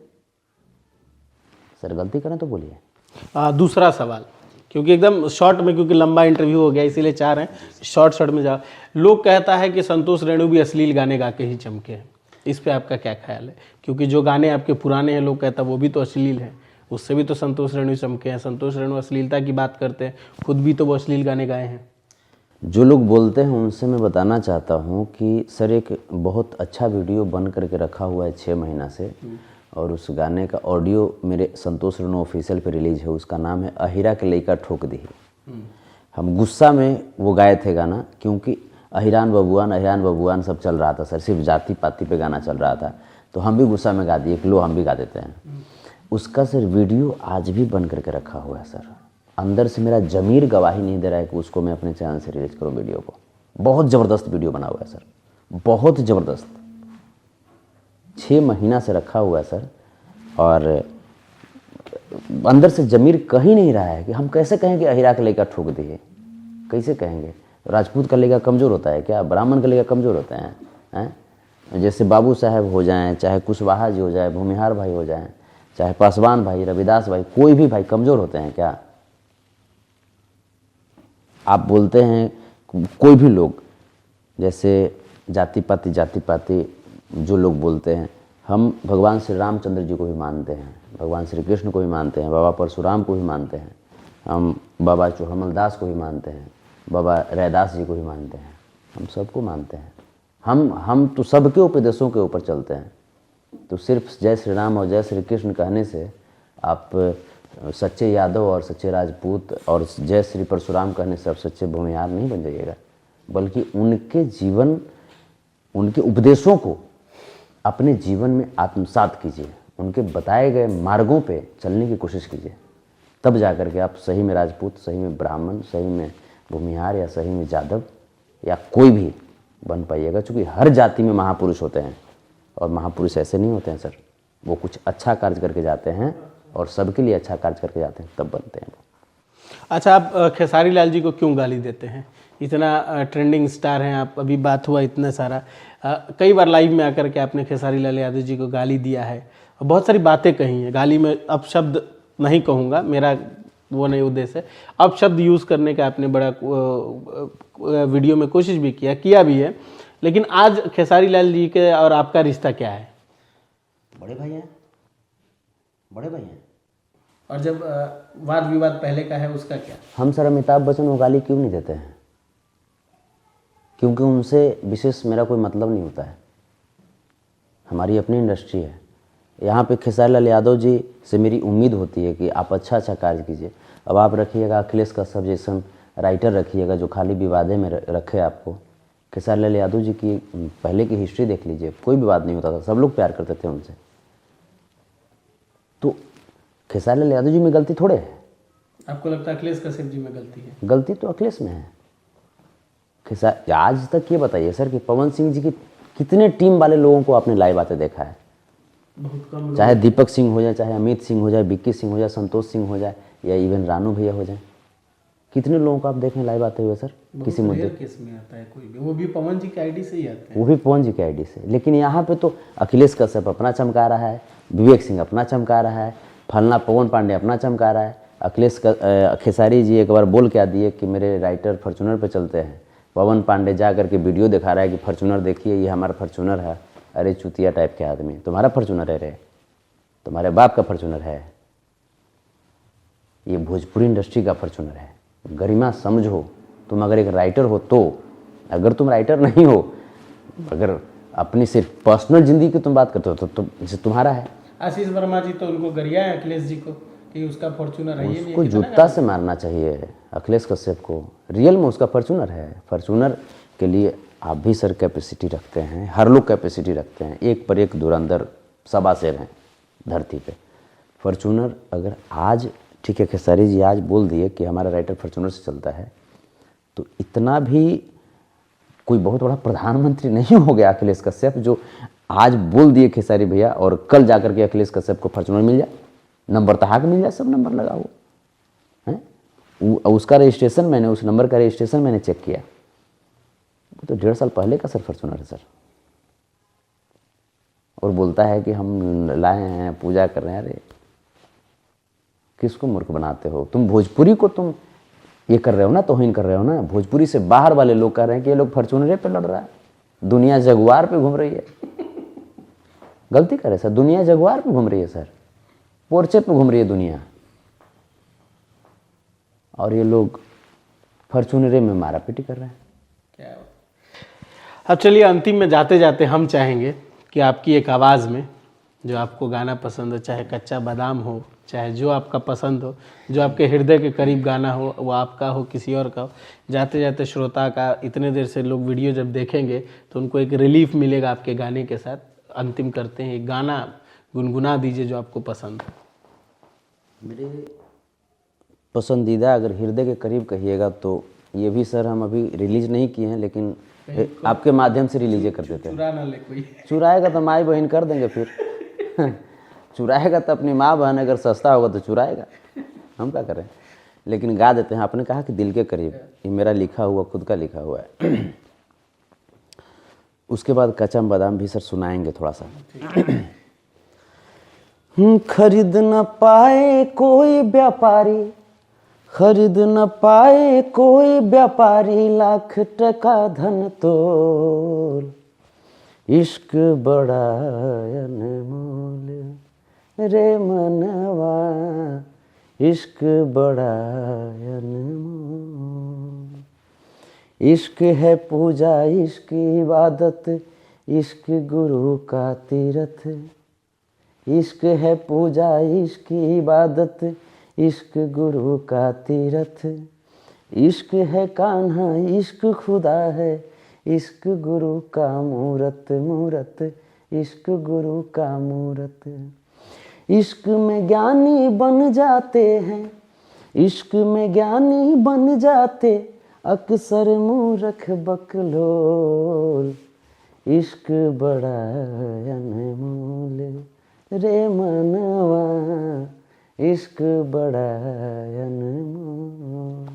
सर गलती करें तो बोलिए। दूसरा सवाल, क्योंकि एकदम शॉर्ट में, क्योंकि लंबा इंटरव्यू हो गया इसीलिए चाह रहे हैं शॉर्ट में जाओ। लोग कहता है कि संतोष रेणु भी अश्लील गाने गा के ही चमके हैं, इस पे आपका क्या ख्याल है? क्योंकि जो गाने आपके पुराने हैं लोग कहता है वो भी तो अश्लील है, उससे भी तो संतोष रेणु चमके हैं। संतोष रेणु अश्लीलता की बात करते हैं, खुद भी तो वो अश्लील गाने गाए हैं। जो लोग बोलते हैं उनसे मैं बताना चाहता हूं कि सर एक बहुत अच्छा वीडियो बन करके रखा हुआ है 6 महीना से, और उस गाने का ऑडियो मेरे संतोष रेणु ऑफिशियल पे रिलीज है। उसका नाम है अहिरा के लइका ठोक दी। हम गुस्सा में वो गाए थे गाना, क्योंकि अहिरान बबुआन सब चल रहा था सर, सिर्फ जाति पाति पे गाना चल रहा था, तो हम भी गुस्सा में गा दिए कि लो हम भी गा देते हैं। उसका सर वीडियो आज भी बन करके रखा हुआ है सर। अंदर से मेरा ज़मीर गवाही नहीं दे रहा है कि उसको मैं अपने चैनल से रिलीज करूँ वीडियो को। बहुत ज़बरदस्त वीडियो बना हुआ है सर, बहुत ज़बरदस्त। 6 महीना से रखा हुआ है सर, और अंदर से ज़मीर कह ही नहीं रहा है कि हम कैसे कहें कि अहिरा का लइका ठोक दिए, कैसे कहेंगे? राजपूत का लइका कमज़ोर होता है क्या? ब्राह्मण का लइका कमज़ोर होते हैं? जैसे बाबू साहब हो जाएं, चाहे कुशवाहा जी हो जाए, भूमिहार भाई हो जाएं, चाहे पासवान भाई, रविदास भाई, कोई भी भाई कमज़ोर होते हैं क्या? आप बोलते हैं कोई भी लोग, जैसे जाति पाति जो लोग बोलते हैं, हम भगवान श्री रामचंद्र जी को भी मानते हैं, भगवान श्री कृष्ण को भी मानते हैं, बाबा परशुराम को भी मानते हैं, हम बाबा चौहमल दास को भी मानते हैं, बाबा रैदास जी को भी मानते हैं, हम सबको मानते हैं। हम तो सबके उपदेशों के ऊपर चलते हैं। तो सिर्फ जय श्री राम और जय श्री कृष्ण कहने से आप सच्चे यादव और सच्चे राजपूत और जय श्री परशुराम कहने से आप सच्चे भूमिहार नहीं बन जाइएगा, बल्कि उनके जीवन, उनके उपदेशों को अपने जीवन में आत्मसात कीजिए, उनके बताए गए मार्गों पे चलने की कोशिश कीजिए। तब जा कर के आप सही में राजपूत, सही में ब्राह्मण, सही में भूमिहार या सही में जादव या कोई भी बन पाइएगा। क्योंकि हर जाति में महापुरुष होते हैं, और महापुरुष ऐसे नहीं होते हैं सर, वो कुछ अच्छा कार्य करके जाते हैं और सबके लिए अच्छा कार्य करके जाते हैं, तब बनते हैं। अच्छा, आप खेसारी लाल जी को क्यों गाली देते हैं? इतना ट्रेंडिंग स्टार हैं आप, अभी बात हुआ इतना सारा, कई बार लाइव में आकर के आपने खेसारी लाल यादव जी को गाली दिया है, बहुत सारी बातें कही हैं। गाली में अब शब्द नहीं कहूँगा, मेरा वो नहीं उद्देश्य है, अब शब्द यूज़ करने का आपने बड़ा वीडियो में कोशिश भी किया भी है, लेकिन आज खेसारी लाल जी के और आपका रिश्ता क्या है? बड़े भाई हैं, बड़े भाई हैं। और जब वाद विवाद पहले का है उसका क्या? हम सर अमिताभ बच्चन को गाली क्यों नहीं देते हैं? क्योंकि उनसे विशेष मेरा कोई मतलब नहीं होता है। हमारी अपनी इंडस्ट्री है। यहाँ पे खेसारी लाल यादव जी से मेरी उम्मीद होती है कि आप अच्छा कार्य कीजिए। अब आप रखिएगा अखिलेश कश्यप जैसन राइटर रखिएगा जो खाली विवादे में रखे आपको। खेसारी लाल यादव जी की पहले की हिस्ट्री देख लीजिए, कोई विवाद नहीं होता था, सब लोग प्यार करते थे उनसे। तो खेसारी लाल यादव जी में गलती थोड़े है। आपको लगता है अखिलेश कश्यप जी में गलती है? गलती तो अखिलेश में है। आज तक ये बताइए सर कि पवन सिंह जी की कितने टीम वाले लोगों को आपने लाइव आते देखा है? बहुत कम। चाहे दीपक सिंह हो जाए, चाहे अमित सिंह हो जाए, विक्की सिंह हो जाए, संतोष सिंह हो जाए, या इवन रानू भैया हो जाए, कितने लोगों को आप देखें लाइव आते हुए सर? किसी मुद्दे केस में आता है कोई भी, वो भी पवन जी की आईडी से ही आते हैं। वो भी पवन जी की आईडी से। लेकिन यहाँ पे तो अखिलेश कश्यप अपना चमका रहा है, विवेक सिंह अपना चमका रहा है, फलना पवन पांडे अपना चमका रहा है। खेसारी जी एक बार बोल क्या दिए कि मेरे राइटर फॉर्चूनर पे चलते हैं, पवन पांडे जा करके वीडियो दिखा रहा है कि फॉर्चूनर देखिए ये हमारा फॉर्चूनर है। अरे चुतिया टाइप के आदमी, तुम्हारा फॉर्चूनर है रे, तुम्हारे बाप का फॉर्चूनर है, ये भोजपुरी इंडस्ट्री का फॉर्च्यूनर है। गरिमा समझो, तुम अगर एक राइटर हो तो, अगर तुम राइटर नहीं हो, अगर अपनी सिर्फ पर्सनल ज़िंदगी की तुम बात करते हो तो जैसे तुम्हारा है। आशीष वर्मा जी तो उनको गरिया है अखिलेश जी को कि उसका फॉर्च्यूनर है, ये नहीं उसको है, जूता से मारना चाहिए अखिलेश कश्यप को। रियल में उसका फॉर्च्यूनर है। फॉर्च्यूनर के लिए आप भी सर कैपेसिटी रखते हैं, हर लोग कैपेसिटी रखते हैं। एक पर एक धुरंधर सवा शेर हैं धरती पे। फॉर्च्यूनर अगर आज, ठीक है खेसारी जी आज बोल दिए कि हमारा राइटर फॉर्च्यूनर से चलता है, तो इतना भी कोई बहुत बड़ा प्रधानमंत्री नहीं हो गया अखिलेश कश्यप जो आज बोल दिए खेसारी भैया और कल जाकर के अखिलेश कश्यप को फॉर्च्यूनर मिल जाए, नंबर तहाक मिल जाए, सब नंबर लगा हुआ है। उसका रजिस्ट्रेशन मैंने, उस नंबर का रजिस्ट्रेशन मैंने चेक किया, वो तो 1.5 साल पहले का सर फॉर्च्यूनर है सर। और बोलता है कि हम लाए हैं, पूजा कर रहे हैं। अरे किसको मूर्ख बनाते हो तुम? भोजपुरी को तुम ये कर रहे हो ना, तौहीन कर रहे हो ना। भोजपुरी से बाहर वाले लोग कह रहे हैं कि ये लोग फॉर्च्यूनर पे लड़ रहा है, दुनिया जगुआर पे घूम रही है। गलती करे सर, दुनिया जगुआर पे घूम रही है सर, पोर्चे पे घूम रही है दुनिया, और ये लोग फॉर्च्यूनर में मारा पीटी कर रहे हैं। क्या है? अब चलिए अंतिम में जाते जाते हम चाहेंगे कि आपकी एक आवाज़ में जो आपको गाना पसंद हो, चाहे कच्चा बादाम हो, चाहे जो आपका पसंद हो, जो आपके हृदय के करीब गाना हो, वो आपका हो किसी और का हो, जाते जाते श्रोता का, इतने देर से लोग वीडियो जब देखेंगे तो उनको एक रिलीफ मिलेगा आपके गाने के साथ। अंतिम करते हैं, एक गाना गुनगुना दीजिए जो आपको पसंद है। मेरे पसंदीदा अगर हृदय के करीब कहिएगा तो ये भी सर हम अभी रिलीज नहीं किए हैं, लेकिन आपके माध्यम से रिलीज कर देते हैं। चुरा ना ले कोई। चुराएगा तो माई बहन कर देंगे फिर चुराएगा तो अपनी माँ बहन, अगर सस्ता होगा तो चुराएगा, हम क्या करें। लेकिन गा देते हैं। आपने कहा कि दिल के करीब, ये मेरा लिखा हुआ, खुद का लिखा हुआ है। उसके बाद कच्चा बादाम भी सर सुनाएंगे थोड़ा सा। खरीद न पाए कोई व्यापारी, खरीद न पाए कोई व्यापारी, लाख टका धन तोल, इश्क बड़ा अनमोल रे मनवा, इश्क बड़ा अनमोल। इश्क है पूजा, इश्क इबादत, इश्क गुरु का तीरथ, इश्क है पूजा, इश्क इबादत, इश्क गुरु का तीरथ, इश्क है कान्हा, इश्क खुदा है, इश्क गुरु का मूरत मूरत, इश्क गुरु का मूरत। इश्क में ज्ञानी बन जाते हैं, इश्क में ज्ञानी बन जाते, अक्सर मूर्ख बकलोल, इश्क बड़ा अनमोल रे मनवा, इश्क बड़ा अनमोल।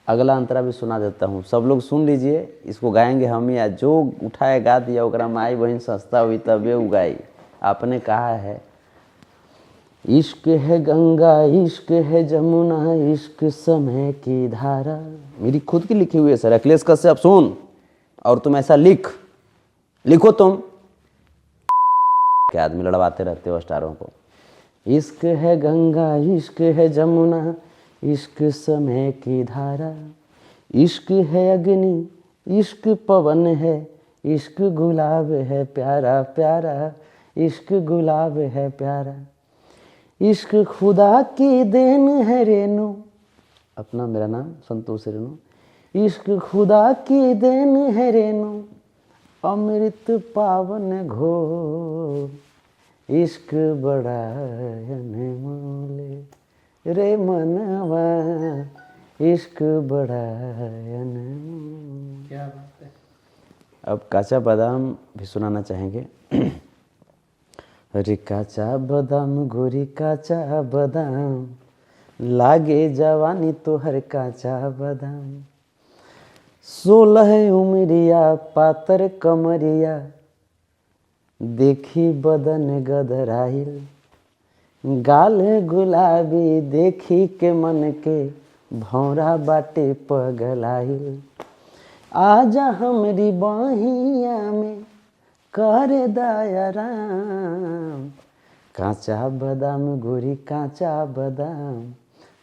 अगला अंतरा भी सुना देता हूँ, सब लोग सुन लीजिए। इसको गाएंगे हम ही, जो उठाए गा दिया ओकरा माई बहन सस्ता हुई तबे उगाई। आपने कहा है इश्क है गंगा, इश्क है जमुना, इश्क समय की धारा। मेरी खुद की लिखी हुई है सर। अखिलेश कश्यप सुन, और तुम ऐसा लिखो तुम क्या आदमी लड़वाते रहते हो स्टारों को। इश्क है गंगा, इश्क है जमुना, इश्क समय की धारा, इश्क है अग्नि, इश्क पवन है, इश्क गुलाब है प्यारा प्यारा, इश्क गुलाब है प्यारा। इश्क खुदा की देन है रेनू, अपना मेरा नाम संतोष रेनू। इश्क खुदा की देन है रेनू, अमृत पावन घोर, इश्क बड़ा अनमोल रे मनवा, इश्क बड़ा अनमोल। क्या बात है। अब काचा बादाम भी सुनाना चाहेंगे। अरे काचा बादाम गोरी काचा बादाम, लागे जवानी तोहर काचा बादाम। 16 उमरिया पातर कमरिया, देखी बदन गदराइल। गाल गुलाबी देखी के मन के, भौरा बाटे पगलाइल। आजा हमरी बहिया में कर दया राम, कांचा बादाम गोरी कांचा बादाम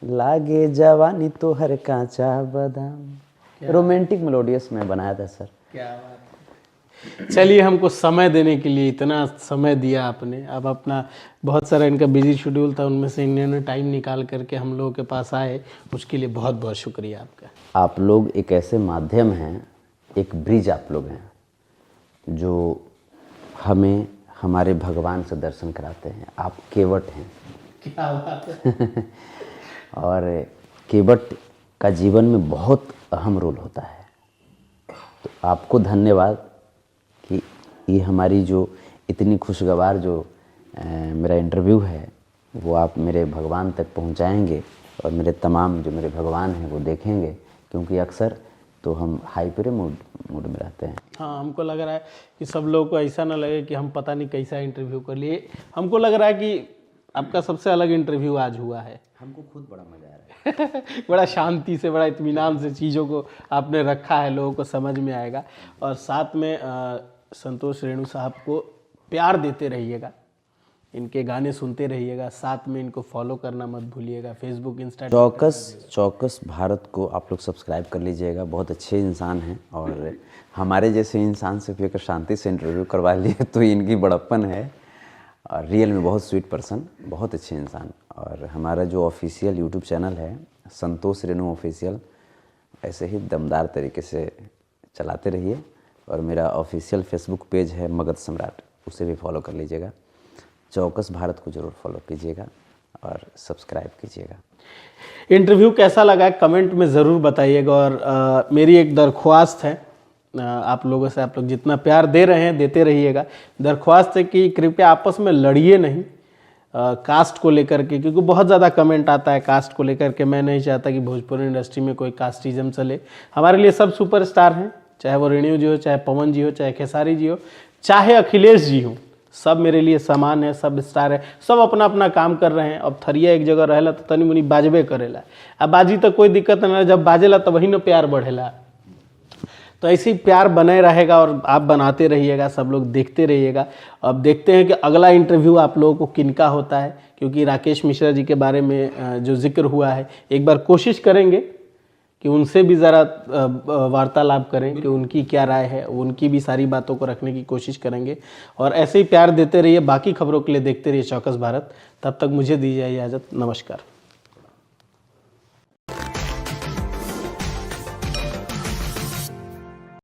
लागे जवानी तो हर कांचा बादाम। रोमांटिक मेलोडियस में बनाया था सर। क्या बात है। चलिए, हमको समय देने के लिए इतना समय दिया आपने। अब अपना बहुत सारा इनका बिजी शेड्यूल था, उनमें से इन्होंने टाइम निकाल करके हम लोगों के पास आए, उसके लिए बहुत बहुत शुक्रिया आपका। आप लोग एक ऐसे माध्यम हैं, एक ब्रिज आप लोग हैं जो हमें हमारे भगवान से दर्शन कराते हैं। आप केवट हैं। क्या बात है। और केवट का जीवन में बहुत अहम रोल होता है। तो आपको धन्यवाद कि ये हमारी जो इतनी खुशगवार जो मेरा इंटरव्यू है वो आप मेरे भगवान तक पहुंचाएंगे और मेरे तमाम जो मेरे भगवान हैं वो देखेंगे, क्योंकि अक्सर तो हम हाइपर मूड में रहते हैं। हाँ, हमको लग रहा है कि सब लोगों को ऐसा ना लगे कि हम पता नहीं कैसा इंटरव्यू कर लिए। हमको लग रहा है कि आपका सबसे अलग इंटरव्यू आज हुआ है। हमको खुद बड़ा मज़ा आ रहा है। बड़ा शांति से, बड़ा इत्मीनान से चीज़ों को आपने रखा है, लोगों को समझ में आएगा। और साथ में संतोष रेणु साहब को प्यार देते रहिएगा, इनके गाने सुनते रहिएगा, साथ में इनको फॉलो करना मत भूलिएगा, फेसबुक, इंस्टा। चौकस भारत को आप लोग सब्सक्राइब कर लीजिएगा। बहुत अच्छे इंसान हैं और हमारे जैसे इंसान से भी अगर शांति से इंटरव्यू करवा लिए तो इनकी बड़प्पन है। और रियल में बहुत स्वीट पर्सन, बहुत अच्छे इंसान। और हमारा जो ऑफिशियल यूट्यूब चैनल है संतोष रेणु ऑफिशियल, ऐसे ही दमदार तरीके से चलाते रहिए। और मेरा ऑफिशियल फेसबुक पेज है मगध सम्राट, उसे भी फॉलो कर लीजिएगा। चौकस भारत को ज़रूर फॉलो कीजिएगा और सब्सक्राइब कीजिएगा। इंटरव्यू कैसा लगा कमेंट में ज़रूर बताइएगा। और मेरी एक दरख्वास्त है आप लोगों से, आप लोग जितना प्यार दे रहे हैं देते रहिएगा। दरख्वास्त है कि कृपया आपस में लड़िए नहीं कास्ट को लेकर के, क्योंकि बहुत ज़्यादा कमेंट आता है कास्ट को लेकर के। मैं नहीं चाहता कि भोजपुरी इंडस्ट्री में कोई कास्टिज्म चले। हमारे लिए सब सुपरस्टार हैं, चाहे वो रेणु जी हो, चाहे पवन जी हो, चाहे खेसारी जी हो, चाहे अखिलेश जी हो, सब मेरे लिए समान है, सब स्टार है, सब अपना अपना काम कर रहे हैं। अब थरिया एक जगह रहेला तो तनी मुनी बाजबे करेला। अब बाजी तो कोई दिक्कत नहीं, जब बाजेला तो वही ना प्यार बढ़ेला। तो ऐसे ही प्यार बने रहेगा और आप बनाते रहिएगा, सब लोग देखते रहिएगा। अब देखते हैं कि अगला इंटरव्यू आप लोगों को किनका होता है, क्योंकि राकेश मिश्रा जी के बारे में जो जिक्र हुआ है, एक बार कोशिश करेंगे कि उनसे भी ज़रा वार्तालाप करें कि उनकी क्या राय है, उनकी भी सारी बातों को रखने की कोशिश करेंगे। और ऐसे ही प्यार देते रहिए। बाकी खबरों के लिए देखते रहिए चौकस भारत। तब तक मुझे दीजिए इजाज़त। नमस्कार।